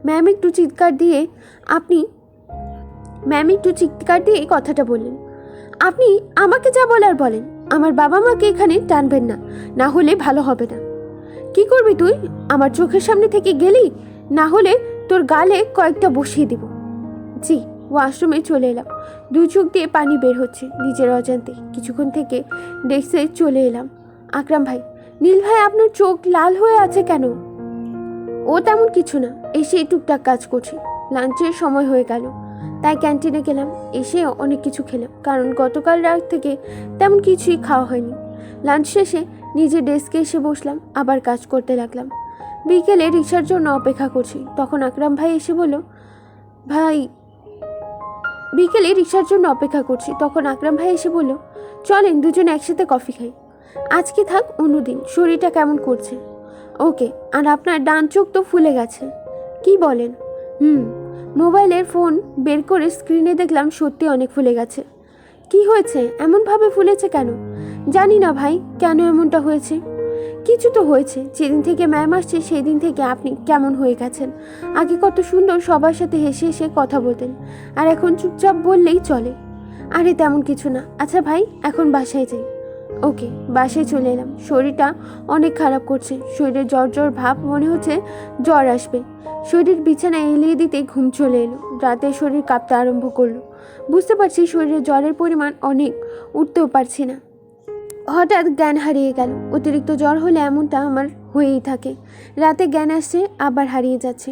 ম্যাম একটু চিৎকার দিয়ে কথাটা বললেন। আপনি আমাকে যা বলার বলেন। আমার বাবা মাকে এখানে টানবেন না, না হলে ভালো হবে না। কি করবি তুই? আমার চোখের সামনে থেকে গেলি, না হলে তোর গালে কয়েকটা বসিয়ে দিব। জি। ওয়াশরুমে চলে এলাম। 2 চোখ দিয়ে পানি বের হচ্ছে নিজের অজান্তে। কিছুক্ষণ থেকে ডেস্কে চলে এলাম। আকরাম ভাই। নীল ভাই, আপনার চোখ লাল হয়ে আছে কেন? ও তেমন কিছু না, এসে টুকটাক কাজ করছি। লাঞ্চের সময় হয়ে গেল, তাই ক্যান্টিনে গেলাম। এসে অনেক কিছু খেলাম, কারণ গতকাল রাত থেকে তেমন কিছুই খাওয়া হয়নি। লাঞ্চ শেষে নিজের ডেস্কে এসে বসলাম, আবার কাজ করতে লাগলাম। বিকেলে রিক্সার জন্য অপেক্ষা করছি, তখন আকরাম ভাই এসে বলল, চলেন দুজনে একসাথে কফি খাই। আজকে থাক, অন্যদিন। শরীরটা কেমন করছে? ওকে। আর আপনার ডান চোখ তো ফুলে গেছে। কি বলেন? মোবাইলের ফোন বের করে স্ক্রিনে দেখলাম সত্যি অনেক ফুলে গেছে। কি হয়েছে? এমনভাবে ফুলেছে কেন? জানি না ভাই, কেন এমনটা হয়েছে। কিছু তো হয়েছে। যেদিন থেকে ম্যাম আসছে সেই দিন থেকে আপনি কেমন হয়ে গেছেন। আগে কত সুন্দর সবার সাথে হেসে হেসে কথা বলতেন, আর এখন চুপচাপ বললেই চলে। আরে তেমন কিছু না। আচ্ছা ভাই, এখন বাসায় যাই। ওকে। বাসায় চলে এলাম। শরীরটা অনেক খারাপ করছে। শরীরে জ্বর জ্বর ভাব, মনে হচ্ছে জ্বর আসবে। শরীর বিছানায় এলিয়ে দিতে ঘুম চলে এলো। রাতে শরীর কাঁপতে আরম্ভ করলো। বুঝতে পারছি শরীরে জ্বরের পরিমাণ অনেক, উঠতেও পারছি না। হঠাৎ জ্ঞান হারিয়ে গেল। অতিরিক্ত জ্বর হলে এমনটা আমার হয়েই থাকে। রাতে জ্ঞান আসছে, আবার হারিয়ে যাচ্ছে।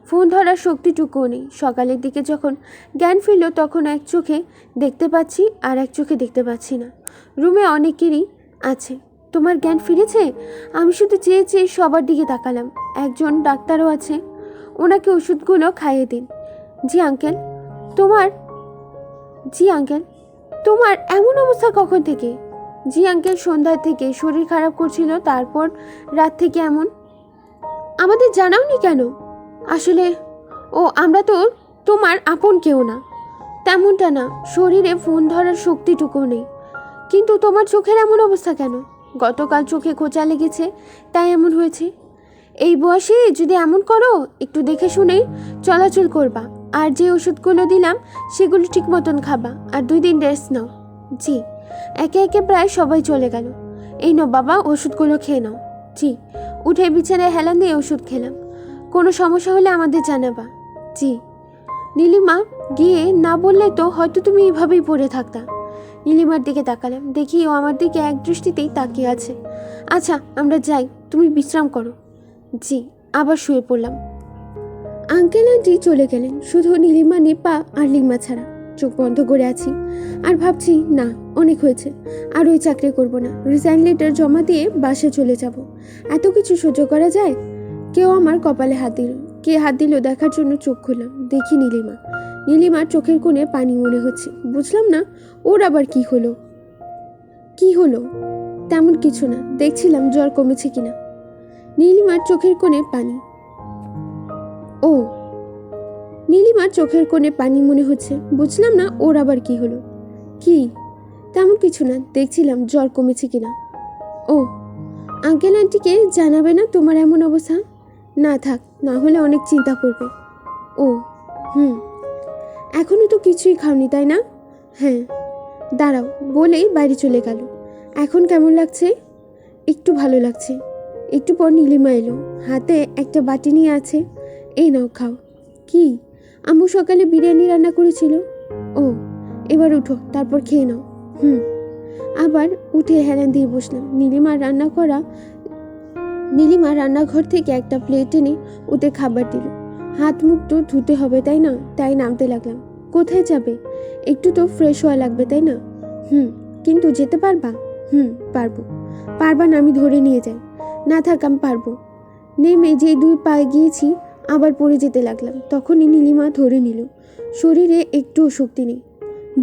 ফোন ধরার শক্তিটুকুও নেই। সকালের দিকে যখন জ্ঞান ফিরল, তখন এক চোখে দেখতে পাচ্ছি, আর এক চোখে দেখতে পাচ্ছি না। রুমে অনেকেরই আছে। তোমার জ্ঞান ফিরেছে? আমি শুধু চেয়ে চেয়ে সবার দিকে তাকালাম। একজন ডাক্তারও আছে, ওনাকে ওষুধগুলো খাইয়ে দিন। জি আঙ্কেল। তোমার এমন অবস্থা কখন থেকে? জি আঙ্কেল, সন্ধ্যার থেকে শরীর খারাপ করছিল, তারপর রাত থেকে এমন। আমাদের জানাওনি কেন? আসলে আমরা তো তোমার আপন কেউ না। তেমনটা না, শরীরে ফোন ধরার শক্তিটুকু নেই। কিন্তু তোমার চোখের এমন অবস্থা কেন? গতকাল চোখে খোঁচা লেগেছে, তাই এমন হয়েছে। এই বয়সে যদি এমন করো, একটু দেখে শুনে চলাচল করবা। আর যে ওষুধগুলো দিলাম সেগুলো ঠিক মতন খাবা, আর 2 দিন রেস্ট নাও। জি। একে একে প্রায় সবাই চলে গেল। এই নাও বাবা, ওষুধগুলো খেয়ে নাও। জি। উঠে বিছানায় হেলান দিয়ে ওষুধ খেলাম। কোনো সমস্যা হলে আমাদের জানাবা। জি। নীলিমা গিয়ে না বললে তো হয়তো তুমি এইভাবেই পড়ে থাকতা। নীলিমার দিকে তাকালাম, দেখি ও আমার দিকে এক দৃষ্টিতেই তাকিয়ে আছে। আচ্ছা আমরা যাই, তুমি বিশ্রাম করো। জি। আবার শুয়ে পড়লাম। আঙ্কেল আন্টি চলে গেলেন, শুধু নীলিমা, নিপা আর লিমা ছাড়া। চোখ বন্ধ করে আছি আর ভাবছি, না অনেক হয়েছে, আর ওই চাকরি করব না। রিজাইন লেটার জমা দিয়ে বাসে চলে যাব। এত কিছু সহ্য করা যায়? কেউ আমার কপালে হাত দিল। কে হাত দিল দেখার জন্য চোখ খুললাম, দেখি নীলিমা। নীলিমার চোখের কোণে পানি মনে হচ্ছে। বুঝলাম না ওর আবার কি হলো। কি হলো? তেমন কিছু না, দেখছিলাম জ্বর কমেছে কিনা। নীলিমার চোখের কোণে পানি। ও, নীলিমার চোখের কোণে পানি মনে হচ্ছে। বুঝলাম না ওর আবার কি হলো। কি? তেমন কিছু না, দেখছিলাম জ্বর কমেছে কিনা। ও, আঙ্কেল আন্টিকে জানাবে না তোমার এমন অবস্থা? না থাক, না হলে অনেক চিন্তা করবে। ও এখনো তো কিছুই খাওনি তাই না? হ্যাঁ। দাঁড়াও বলেই বাইরে চলে গেল। এখন কেমন লাগছে? একটু ভালো লাগছে। একটু পর নীলিমা এলো, হাতে একটা বাটি নিয়ে আছে। এই নাও খাও। কি? আম্মু সকালে বিরিয়ানি রান্না করেছিল। ও, এবার উঠো, তারপর খেয়ে নাও। আবার উঠে হেলান দিয়ে বসলাম। নীলিমা রান্নাঘর থেকে একটা প্লেট এনে ওতে খাবার দিল। হাত মুখ তো ধুতে হবে তাই না? তাই নামতে লাগলাম। কোথায় যাবে? একটু তো ফ্রেশ হওয়া লাগবে তাই না? কিন্তু যেতে পারবা? পারবো। পারবা না আমি ধরে নিয়ে যাই? না থাক, আমি পারবো। নেমে যে 2 পা গিয়েছি আবার পড়ে যেতে লাগলাম। তখনই নীলিমা ধরে নিল। শরীরে একটুও শক্তি নেই।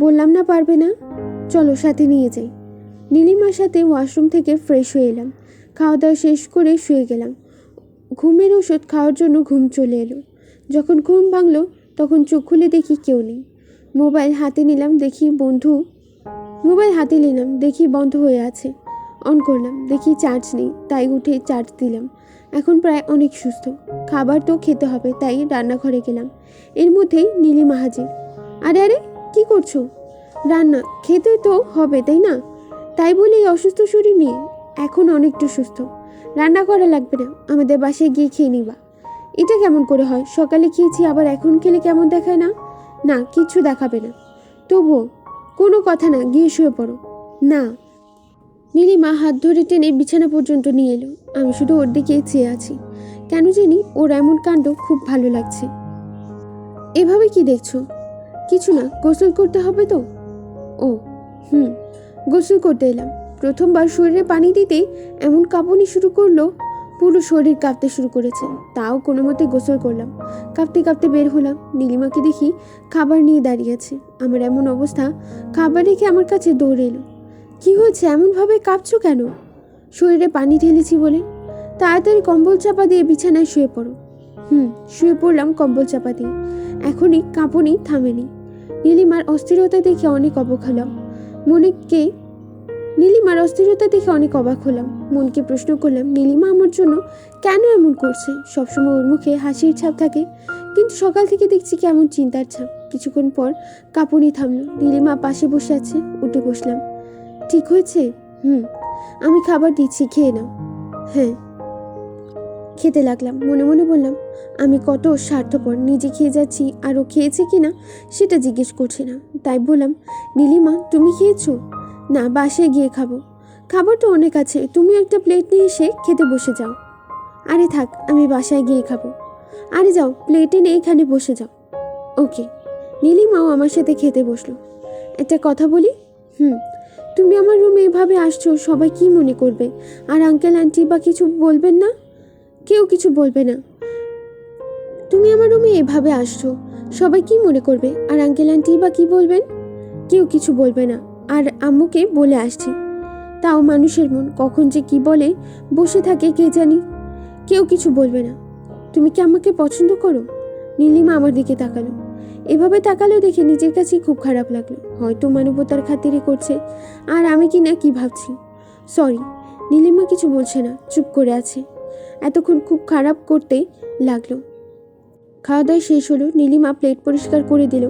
বললাম না পারবে না? চলো সাথে নিয়ে যাই। নীলিমার সাথে ওয়াশরুম থেকে ফ্রেশ হয়ে এলাম। খাওয়া দাওয়া শেষ করে শুয়ে গেলাম। ঘুমের ওষুধ খাওয়ার জন্য ঘুম চলে এলো। যখন ঘুম ভাঙলো তখন চোখ খুলে দেখি কেউ নেই। মোবাইল হাতে নিলাম, দেখি বন্ধ হয়ে আছে। অন করলাম, দেখি চার্জ নেই, তাই উঠে চার্জ দিলাম। এখন প্রায় অনেক সুস্থ। খাবার তো খেতে হবে, তাই রান্নাঘরে গেলাম। এর মধ্যেই নীলিমা হাজির। আরে আরে, কি করছো? রান্না খেতে তো হবে তাই না? তাই বলে এই অসুস্থ শরীর নিয়ে? এখন অনেকটা সুস্থ, রান্না করা লাগবে না, আমাদের বাসায় গিয়ে খেয়ে নিবা। এটা কেমন করে হয়? সকালে খেয়েছি, আবার এখন খেলে কেমন দেখায় না? না, কিচ্ছু দেখাবে না। তবুও কোনো কথা না, গিয়ে শুয়ে পড়ো। না। নীলিমা হাত ধরে টেনে বিছানা পর্যন্ত নিয়ে এলো। আমি শুধু ওর দিকে চেয়ে আছি। কেন জানি ওর এমন কাণ্ড খুব ভালো লাগছে। এভাবে কি দেখছো? কিছু না, গোসল করতে হবে তো। ও গোসল করতে এলাম। প্রথমবার শরীরে পানি দিতেই এমন কাঁপুনি শুরু করলো, পুরো শরীর কাঁপতে শুরু করেছে। তাও কোনো মতে গোসল করলাম। কাঁপতে কাঁপতে বের হলাম। নীলিমাকে দেখি খাবার নিয়ে দাঁড়িয়ে আছে। আমার এমন অবস্থা, খাবার রেখে আমার কাছে দৌড়ে এলো। কি হয়েছে, এমনভাবে কাঁপছো কেন? শরীরে পানি ঢেলেছি বলে। তাড়াতাড়ি কম্বল চাপা দিয়ে বিছানায় শুয়ে পড়ো। শুয়ে পড়লাম কম্বল চাপা দিয়ে। এখনই কাঁপুনি থামেনি। নীলিমার অস্থিরতা দেখে অনেক অবাক হলাম। মনকে প্রশ্ন করলাম, নীলিমা আমার জন্য কেন এমন করছে? সবসময় ওর মুখে হাসির ছাপ থাকে, কিন্তু সকাল থেকে দেখছি কেমন চিন্তার ছাপ। কিছুক্ষণ পর কাঁপুনি থামলো। নীলিমা পাশে বসে আছে, উঠে বসলাম। ঠিক হয়েছে? আমি খাবার দিচ্ছি, খেয়ে নাও। হ্যাঁ। খেতে লাগলাম। মনে মনে বললাম, আমি কত স্বার্থপর, নিজে খেয়ে যাচ্ছি আর ও খেয়েছে কিনা সেটা জিজ্ঞেস করছি না। তাই বললাম, নীলিমা তুমি খেয়েছো? না, বাসায় গিয়ে খাবো। খাবার তো অনেক আছে, তুমি একটা প্লেট নিয়ে এসে খেতে বসে যাও। আরে থাক, আমি বাসায় গিয়ে খাবো। আরে যাও, প্লেটে নিয়ে এখানে বসে যাও। ওকে। নীলিমাও আমার সাথে খেতে বসলো। একটা কথা বলি? তুমি আমার রুমে এভাবে আসছো, সবাই কি মনে করবে? আর আঙ্কেল আন্টি বা কিছু বলবেন না? কেউ কিছু বলবে না। তুমি আমার রুমে এভাবে আসছো, সবাই কি মনে করবে? আর আঙ্কেল আন্টি বা কি বলবেন? কেউ কিছু বলবে না। আর আম্মুকে বলে আসছি। তাও মানুষের মন কখন যে কি বলে বসে থাকে কে জানি। কেউ কিছু বলবে না। তুমি কি আমাকে পছন্দ করো? নীলিমা আমার দিকে তাকালো। এভাবে তাকালেও দেখে নিজের কাছেই খুব খারাপ লাগলো। হয়তো মানবতার খাতিরে করছে, আর আমি কি না কি ভাবছি। সরি। নীলিমা কিছু বলছে না, চুপ করে আছে। এতক্ষণ খুব খারাপ করতে লাগলো। খাওয়া দাওয়া শেষ হলো, নীলিমা প্লেট পরিষ্কার করে দিল।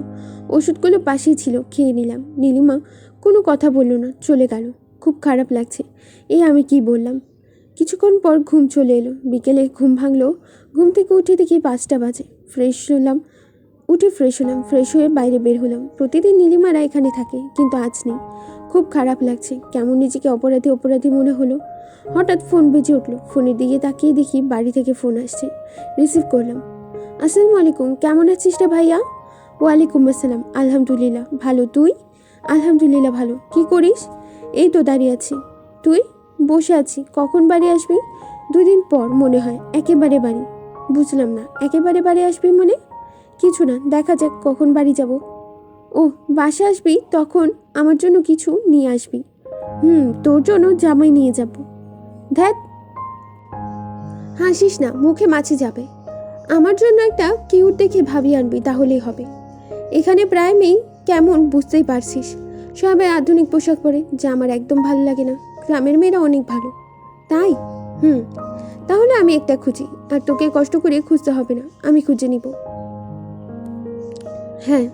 ওষুধগুলো পাশেই ছিল, খেয়ে নিলাম। নীলিমা কোনো কথা বলল না, চলে গেল। খুব খারাপ লাগছে। আমি কি বললাম। কিছুক্ষণ পর ঘুম চলে এলো। বিকেলে ঘুম ভাঙলো। ঘুম থেকে উঠে দেখি 5টা বাজে। ফ্রেশ হলাম, ফ্রেশ হয়ে বাইরে বের হলাম। প্রতিদিন নীলিমারা এখানে থাকে, কিন্তু আজ নেই। খুব খারাপ লাগছে, কেমন নিজেকে অপরাধী মনে হলো। হঠাৎ ফোন বেজে উঠলো। ফোনের দিকে তাকিয়ে দেখি বাড়ি থেকে ফোন আসছে। রিসিভ করলাম। আসসালামু আলাইকুম, কেমন আছিস রে ভাইয়া? ওয়ালাইকুম আসসালাম, আলহামদুলিল্লাহ ভালো, তুই? আলহামদুলিল্লাহ ভালো। কি করিস? এই তো দাঁড়িয়ে আছি। তুই? বসে আছি। কখন বাড়ি আসবি? 2 দিন পর মনে হয়। একেবারে বাড়ি? বুঝলাম না, একেবারে বাড়ি আসবি মানে? কিছু না, দেখা যাক কখন বাড়ি যাব। ও, বাসা আসবি, তখন আমার জন্য কিছু নিয়ে আসবি। তোর জন্য জামাই নিয়ে যাব। ধ্যাত, হাসিস না, মুখে মাছি যাবে। আমার জন্য একটা কিউট দেখে ভাবি আনবি, তাহলেই হবে। এখানে প্রায় মেয়ে কেমন বুঝতেই পারছিস। সবাই আধুনিক পোশাক পরে, যা আমার একদম ভালো লাগে না। গ্রামের মেয়েরা অনেক ভালো। তাই? তাহলে আমি একটা খুঁজি, আর তোকে কষ্ট করে খুঁজতে হবে না, আমি খুঁজে নিব। হ্যাঁ।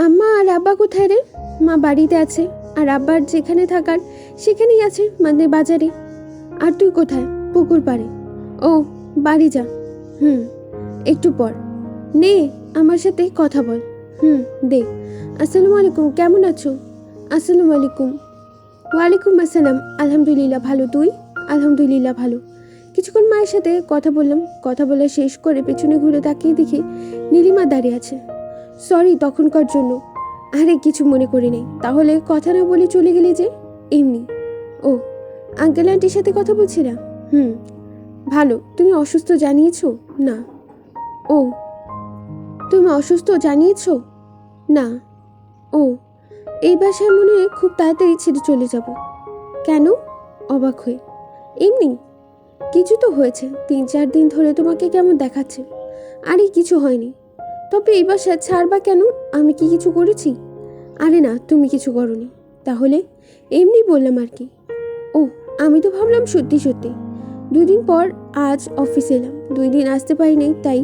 আম্মা আর আব্বা কোথায় রে? মা বাড়িতে আছে, আর আব্বার যেখানে থাকার সেখানেই আছে, মানে বাজারে। আর তুই কোথায়? পুকুর পাড়ে। ও, বাড়ি যা। একটু পর। নে, আমার সাথে কথা বল। দে। আসসালামু আলাইকুম, কেমন আছো? আসসালামু আলাইকুম। ওয়ালাইকুম আসসালাম, আলহামদুলিল্লাহ ভালো, তুই? আলহামদুলিল্লাহ ভালো। কিছুক্ষণ মায়ের সাথে কথা বললাম। কথা বলা শেষ করে পেছনে ঘুরে তাকিয়ে দেখি নীলিমা দাঁড়িয়ে আছে। সরি তখনকার জন্য। আরে কিছু মনে করি নাই। তাহলে কথা না বলে চলে গেলে যে? এমনি। ও, আঙ্কেল আন্টির সাথে কথা বলছি না? ভালো। তুমি অসুস্থ জানিয়েছো? না। ও, তুমি অসুস্থ জানিয়েছো? না। ও, এই বাসায় মনে হয় খুব তাড়াতাড়ি ছেড়ে চলে যাব। কেন? অবাক হয়ে। এমনি। কিছু তো হয়েছে, 3-4 দিন ধরে তোমাকে কেমন দেখাচ্ছে। আরে কিছু হয়নি। তবে এই বাসা ছাড়বা কেন? আমি কি কিছু করেছি? আরে না, তুমি কিছু করনি। তাহলে? এমনি বললাম আর কি। ও, আমি তো ভাবলাম সত্যি সত্যি। 2 দিন পর আজ অফিসে এলাম। 2 দিন আসতে পারি নাই, তাই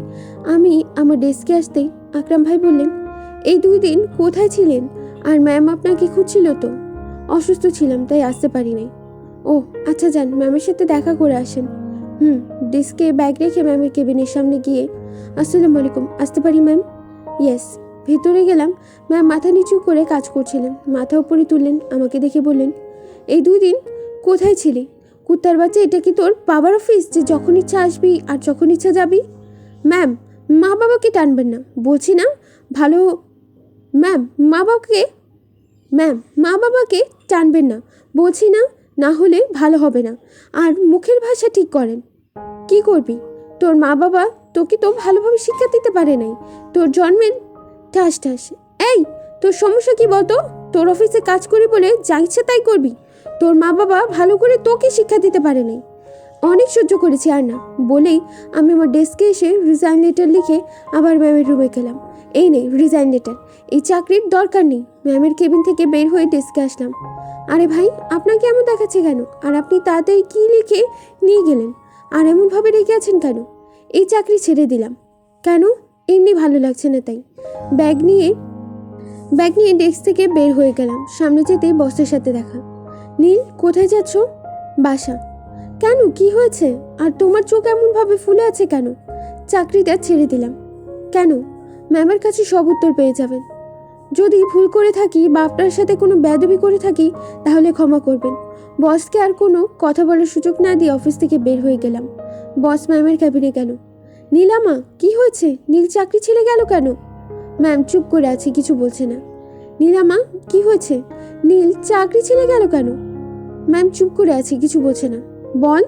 আমি আমার ডেস্কে আসতেই আকরাম ভাই বললেন, এই 2 দিন কোথায় ছিলেন? আর ম্যাম আপনাকে খুঁজছিল তো। অসুস্থ ছিলাম, তাই আসতে পারি নাই। ও আচ্ছা, যান, ম্যামের সাথে দেখা করে আসেন। ডেস্কে ব্যাগ রেখে ম্যামের কেবিনের সামনে গিয়ে আসসালামু আলাইকুম, আসতে পারি ম্যাম? ইয়েস। ভেতরে গেলাম। ম্যাম মাথা নিচু করে কাজ করছিলেন। মাথা উপরে তুললেন, আমাকে দেখে বললেন, এই 2 দিন কোথায় ছিলি? কুত্তার বাচ্চা, এটা কি তোর বাবার অফিস যে যখন ইচ্ছা আসবি আর যখন ইচ্ছা যাবি? ম্যাম, মা বাবাকে টানবেন না বলছি না। ভালো। ম্যাম, মা বাবাকে টানবেন না বলছি না, না হলে ভালো হবে না। আর মুখের ভাষা ঠিক করেন। কি করবি? তোর মা বাবা তোকে তো ভালোভাবে শিক্ষা দিতে পারে নাই। তোর জন্মের ঠাস ঠাস। এই, তোর সমস্যা কি বলতো? তোর অফিসে কাজ করি বলে যা ইচ্ছে তাই করবি। তোর মা বাবা ভালো করে তোকে শিক্ষা দিতে পারে নাই। অনেক সহ্য করেছি, আর না। বলেই আমি আমার ডেস্কে এসে রিজাইন লেটার লিখে আবার ম্যামের রুমে গেলাম। এই নেই রিজাইন লেটার, এই চাকরির দরকার নেই। ম্যামের কেবিন থেকে বের হয়ে ডেস্কে আসলাম। আরে ভাই, আপনাকে এমন দেখাচ্ছে কেন? আর আপনি তাড়াতাড়ি কী লিখে নিয়ে গেলেন? আর এমনভাবে রেখে আছেন কেন? এই চাকরি ছেড়ে দিলাম। কেন? এমনি ভালো লাগছে না তাই। ব্যাগ নিয়ে ডেস্ক থেকে বের হয়ে গেলাম। সামনে যেতেই বসের সাথে দেখা। নীল, কোথায় যাচ্ছ? বাসা। কেন, কি হয়েছে? আর তোমার চোখ এমনভাবে ফুলে আছে কেন? চাকরিটা ছেড়ে দিলাম। কেন? ম্যামের কাছে সব উত্তর পেয়ে যাবেন। যদি ভুল করে থাকি বা আপনার সাথে কোনো বেয়াদবি করে থাকি, তাহলে ক্ষমা করবেন। বসকে আর কোনো কথা বলার সুযোগ না দিয়ে অফিস থেকে বের হয়ে গেলাম। বস ম্যামের ক্যাবিনে গেল। নীলামা, কি হয়েছে? নীল চাকরি ছেড়ে গেল কেন? ম্যাম চুপ করে আছে, কিছু বলছে না। নীলামা, কি হয়েছে? নীল চাকরি ছেড়ে গেল কেন? ম্যাম চুপ করে আছে, কিছু বলছে না। বল।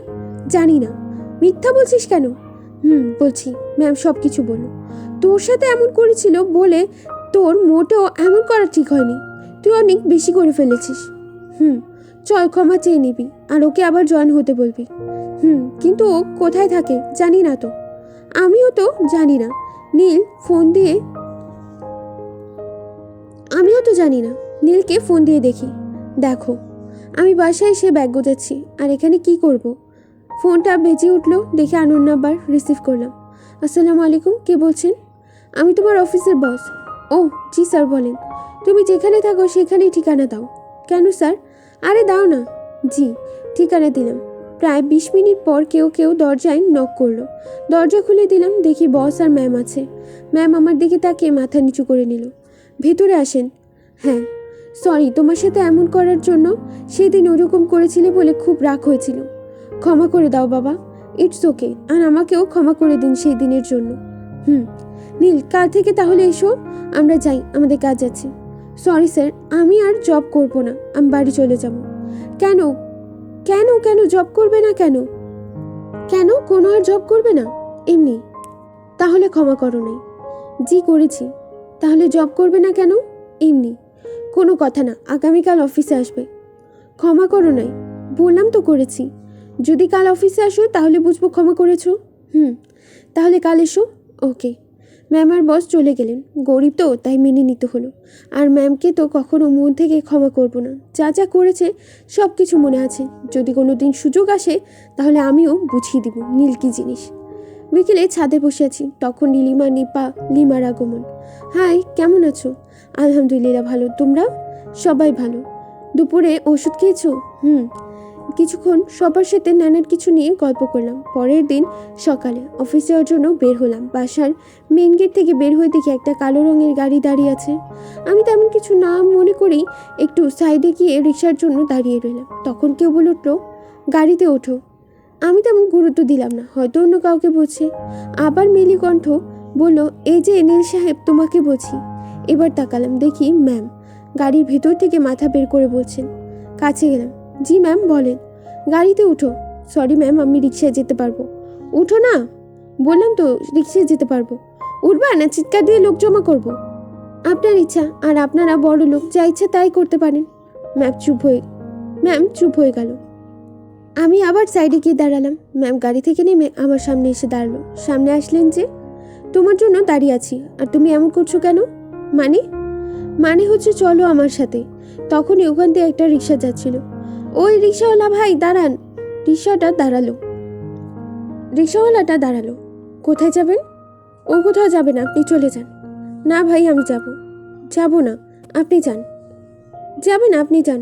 জানি না। মিথ্যা বলছিস কেন? বলছি। ম্যাম সব কিছু বলল। তোর সাথে এমন করেছিল বলে তোর মোটেও এমন করা ঠিক হয়নি। তুই অনেক বেশি করে ফেলেছিস। চল, ক্ষমা চেয়ে নিবি, আর ওকে আবার জয়েন হতে বলবি। কিন্তু ও কোথায় থাকে জানি না তো। আমিও তো জানি না। নীল ফোন দিয়ে, আমিও তো জানি না। নীলকে ফোন দিয়ে দেখি, দেখো আমি বাসায় এসে ব্যাগ গোছাচ্ছি, আর এখানে কি করব। ফোনটা বেজে উঠলো, দেখে আনন্দ নাম্বার রিসিভ করলাম। আসসালামু আলাইকুম, কে বলছেন? আমি তোমার অফিসের বস। ও জি স্যার, বলেন। তুমি যেখানে থাকো সেখানেই ঠিকানা দাও। কেন স্যার? আরে দাও না। জি, ঠিকানা দিলাম। প্রায় 20 মিনিট পর কেউ কেউ দরজায় নক করলো। দরজা খুলে দিলাম, দেখি বস আর ম্যাম আছে। ম্যাম আমার দিকে তাকিয়ে মাথা নিচু করে নিল। ভেতরে আসেন। হ্যাঁ, সরি তোমার সাথে এমন করার জন্য। সেদিন ওরকম করেছিলে বলে খুব রাগ হয়েছিল। ক্ষমা করে দাও বাবা। ইটস ওকে, আর আমাকেও ক্ষমা করে দিন সেই দিনের জন্য। নীল, কাল থেকে তাহলে এসো, আমরা যাই, আমাদের কাজ আছে। সরি স্যার, আমি আর জব করব না, আমি বাড়ি চলে যাব। কেন কেন কেন জব করবে না কেন? কেন কোনো আর জব করবে না? এমনি। তাহলে ক্ষমা করো নাই। জি করেছি। তাহলে জব করবে না কেন? এমনি। কোনো কথা না, আগামীকাল অফিসে আসবে। ক্ষমা করো নাই, বললাম তো করেছি। যদি কাল অফিসে আসো তাহলে বুঝবো ক্ষমা করেছো। তাহলে কাল এসো। ওকে। ম্যাম আর বস চলে গেলেন। গরিব তো, তাই মেনে নিতে হলো। আর ম্যামকে তো কখনো মন থেকে ক্ষমা করব না। যা যা করেছে সব কিছু মনে আছে। যদি কোনো দিন সুযোগ আসে তাহলে আমিও বুঝিয়ে দিব নীল কী জিনিস। বিকেলে ছাদে বসে আছি, তখন লিমার আগমন। হাই, কেমন আছো? আলহামদুলিল্লাহ ভালো, তোমরা? সবাই ভালো। দুপুরে ওষুধ খেয়েছো? কিছুক্ষণ সবার সাথে নানার কিছু নিয়ে গল্প করলাম। পরের দিন সকালে অফিস যাওয়ার জন্য বের হলাম। বাসার মেন গেট থেকে বের হয়ে দেখি একটা কালো রঙের গাড়ি দাঁড়িয়ে আছে। আমি তেমন কিছু না মনে করেই একটু সাইডে গিয়ে রিক্সার জন্য দাঁড়িয়ে রইলাম। তখন কেউ বলে উঠলো, গাড়িতে ওঠো। আমি তেমন গুরুত্ব দিলাম না, হয়তো অন্য কাউকে বলছে। আবার মিলি কণ্ঠ বলল, এই যে নীল সাহেব, তোমাকে বলছি। এবার তাকালাম, দেখি ম্যাম গাড়ির ভেতর থেকে মাথা বের করে বলছেন। কাছে গেলাম। জি ম্যাম, বলেন। গাড়িতে উঠো। সরি ম্যাম, আমি রিক্সায় যেতে পারবো। উঠো না। বললাম তো রিক্সায় যেতে পারবো। উঠবা না চিৎকার দিয়ে লোক জমা করব? আপনার ইচ্ছা, আর আপনারা বড় লোক, যা ইচ্ছা তাই করতে পারেন। ম্যাম চুপ হয়ে গেল। আমি আবার সাইডে গিয়ে দাঁড়ালাম। ম্যাম গাড়ি থেকে নেমে আমার সামনে এসে দাঁড়ালো। সামনে আসলেন যে, তোমার জন্য দাঁড়িয়ে আছি, আর তুমি এমন করছো কেন? মানে হচ্ছে চলো আমার সাথে। তখনই ওখান দিয়ে একটা রিক্সা যাচ্ছিল। ওই রিক্সাওয়ালা ভাই দাঁড়ান। রিক্সাওয়ালাটা দাঁড়ালো। কোথায় যাবেন? ও কোথাও যাবে না, আপনি চলে যান। না ভাই, আমি যাব না, আপনি যান। যাবে না, আপনি যান।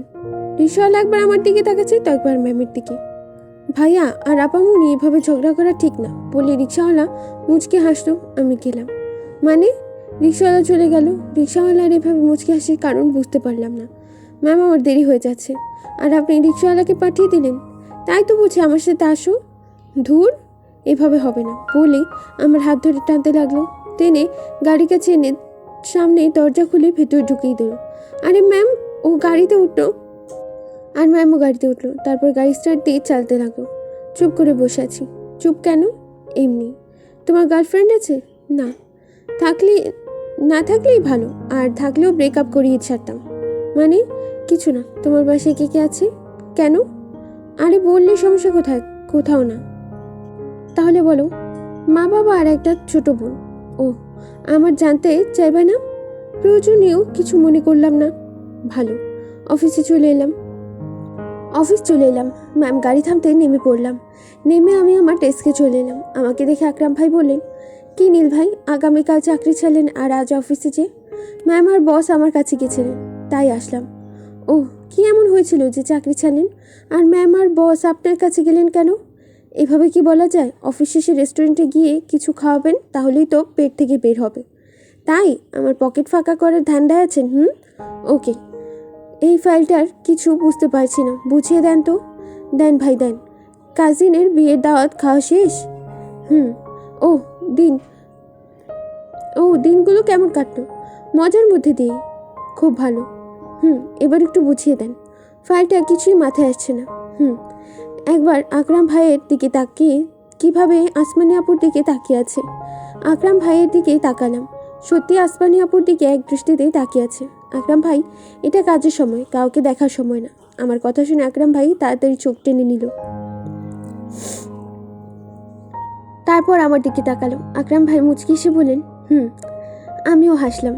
রিক্সাওয়ালা একবার আমার দিকে তাকাচ্ছে, তো একবার ম্যামের দিকে। ভাইয়া আর আপামনি এভাবে ঝগড়া করা ঠিক না, বলে রিক্সাওয়ালা মুচকে হাসলো। আমি গেলাম। মানে? রিক্সাওয়ালা চলে গেল। রিক্সাওয়ালার এভাবে মুচকে হাসির কারণ বুঝতে পারলাম না। ম্যাম, আমার দেরি হয়ে যাচ্ছে, আর আপনি রিক্সাওয়ালাকে পাঠিয়ে দিলেন। তাই তো বলছি আমার সাথে আসো। ধুর, এভাবে হবে না, বলেই আমার হাত ধরে টানতে লাগলো। টেনে গাড়ির কাছে এনে সামনে দরজা খুলে ভেতরে ঢুকিয়ে দিল। আরে ম্যাম, ও গাড়িতে উঠলো। আর ম্যামও গাড়িতে উঠলো। তারপর গাড়ি স্টার্ট দিয়ে চালতে লাগলো। চুপ করে বসে আছি। চুপ কেন? এমনি। তোমার গার্লফ্রেন্ড আছে? না। না থাকলেই ভালো, আর থাকলেও ব্রেকআপ করিয়ে ছাড়তাম। মানে? কিছু না। তোমার বাসায় কে কে আছে? কেন? আরে বললে সমস্যা কোথায়? কোথাও না। তাহলে বলো। মা বাবা আর একটা ছোট বোন। ও, আমার জানতে চাইবে না? প্রয়োজনীয় কিছু মনে করলাম না। ভালো। অফিস চলে এলাম। ম্যাম গাড়ি থামতে নেমে পড়লাম। নেমে আমি আমার ডেস্কে চলে এলাম। আমাকে দেখে আকরাম ভাই বললেন, কি নীল ভাই, আগামীকাল চাকরি ছাড়লেন আর আজ অফিসে যে? ম্যাম আর বস আমার কাছে গেছিলেন, তাই আসলাম। ও, কি এমন হয়েছিল যে চাকরি ছাড়লেন? আর ম্যাম আর বস আপনার কাছে গেলেন কেন? এভাবে কি বলা যায়? অফিস শেষে রেস্টুরেন্টে গিয়ে কিছু খাওয়াবেন, তাহলেই তো পেট থেকে বের হবে। তাই আমার পকেট ফাঁকা করার ধান্দায় আছেন? ওকে। এই ফাইলটার কিছু বুঝতে পারছি না, বুঝিয়ে দেন তো। দেন ভাই দেন। কাজিনের বিয়ের দাওয়াত খাওয়া শেষ? ও দিনগুলো কেমন কাটলো? মজার মধ্যে দিয়ে। খুব ভালো। এবার একটু বুঝিয়ে দেন। ফাইলটা কিছুই মাথায় আসছে না। একবার আকরাম ভাইয়ের দিকে তাকিয়ে, কিভাবে আসমানি আপুর দিকে তাকিয়ে আছে। আকরাম ভাইয়ের দিকে তাকালাম। সত্যি আসমানি আপুর দিকে এক দৃষ্টিতেই তাকিয়ে আছে। আকরাম ভাই, এটা কাজের সময়, কাউকে দেখার সময় না। আমার কথা শুনে আকরাম ভাই তাড়াতাড়ি চোখ টেনে নিল। তারপর আমার দিকে তাকালো। আকরাম ভাই মুচকি এসে বললেন, আমিও হাসলাম।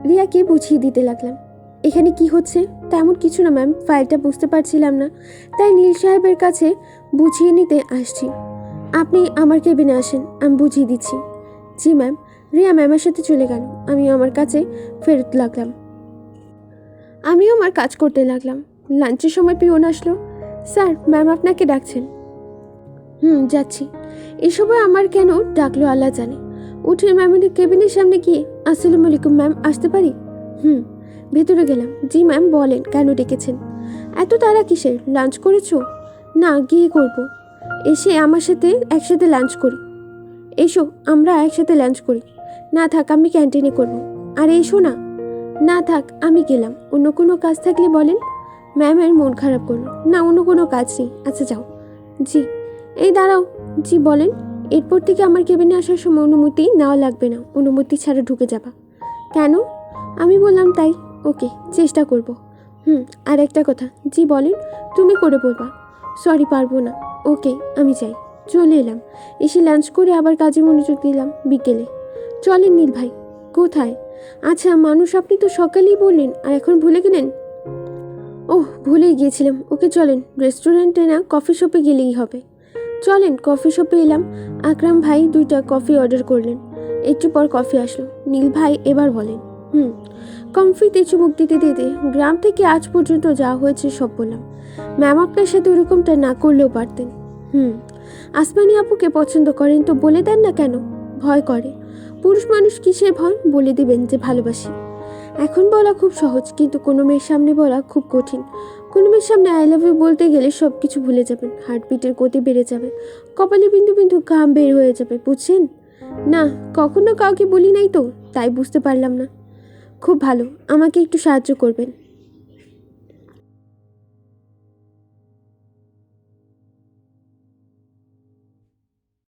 রিয়াকে বুঝিয়ে দিতে লাগলাম, এখানে কি হচ্ছে। তেমন কিছু না ম্যাম, ফাইলটা বুঝতে পারছিলাম না, তাই নীল সাহেবের কাছে বুঝিয়ে নিতে আসছি। আপনি আমার কেবিনে আসেন, আমি বুঝিয়ে দিচ্ছি। জি ম্যাম। রিয়া ম্যামের সাথে চলে গেল। আমিও আমার কাছে ফেরত লাগলাম। আমিও আমার কাজ করতে লাগলাম। লাঞ্চের সময় পিওন আসলো। স্যার, ম্যাম আপনাকে ডাকছেন। যাচ্ছি। এই সময় আমার কেন ডাকলো আল্লাহ জানে। উঠে ম্যামের কেবিনের সামনে গিয়ে, আসসালামু আলাইকুম ম্যাম, আসতে পারি? ভেতরে গেলাম। জি ম্যাম, বলেন কেন ডেকেছেন? এত তাড়া কিসের? লাঞ্চ করেছো? না, গিয়ে করব। এসে আমার সাথে একসাথে লাঞ্চ করি। এসো, আমরা একসাথে লাঞ্চ করি। না থাক, আমি ক্যান্টিনে করব। আর এসো না। না থাক, আমি গেলাম। অন্য কোনো কাজ থাকলে বলেন। ম্যামের মন খারাপ করলো। না, অন্য কোনো কাজ নেই। আচ্ছা যাও। জি। এই দাঁড়াও। জি বলেন। এরপর থেকে আমার কেবিনে আসার সময় অনুমতি নেওয়া লাগবে না, অনুমতি ছাড়া ঢুকে যাবা। কেন? আমি বললাম তাই। ওকে, চেষ্টা করব। আর একটা কথা। জি বলেন। তুমি করে বলবা। সরি, পারবো না। ওকে, আমি যাই। চলে এলাম। এসে লাঞ্চ করে আবার কাজে মনোযোগ দিলাম। বিকেলে চলেন নীল ভাই। কোথায়? আচ্ছা মানুষ, আপনি তো সকালেই বললেন, আর এখন ভুলে গেলেন? ওহ, ভুলেই গিয়েছিলাম। ওকে চলেন, রেস্টুরেন্টে না কফি শপে গেলেই হবে। চলেন, কফি শপে এলাম। আকরাম ভাই 2টা কফি অর্ডার করলেন। একটু পর কফি আসলো। নীল ভাই এবার বলেন। কমফিতে চুমুক দিতে দিতে গ্রাম থেকে আজ পর্যন্ত যা হয়েছে সব বললাম। ম্যাম আপনার সাথে ওরকমটা না করলেও পারতেন। আসমানি আপুকে পছন্দ করেন তো বলে দেন না কেন? ভয় করে। পুরুষ মানুষ কিসের ভয়? বলে দিবেন যে ভালোবাসি। এখন বলা খুব সহজ, কিন্তু কোনো মেয়ের সামনে বলা খুব কঠিন। কোনো মেয়ের সামনে আই লাভ ইউ বলতে গেলে সব কিছু ভুলে যাবেন, হার্টবিটের গতি বেড়ে যাবে, কপালে বিন্দু বিন্দু ঘাম বের হয়ে যাবে, বুঝছেন? না, কখনো কাউকে বলি নাই তো, তাই বুঝতে পারলাম না। খুব ভালো, আমাকে একটু সাহায্য করবেন।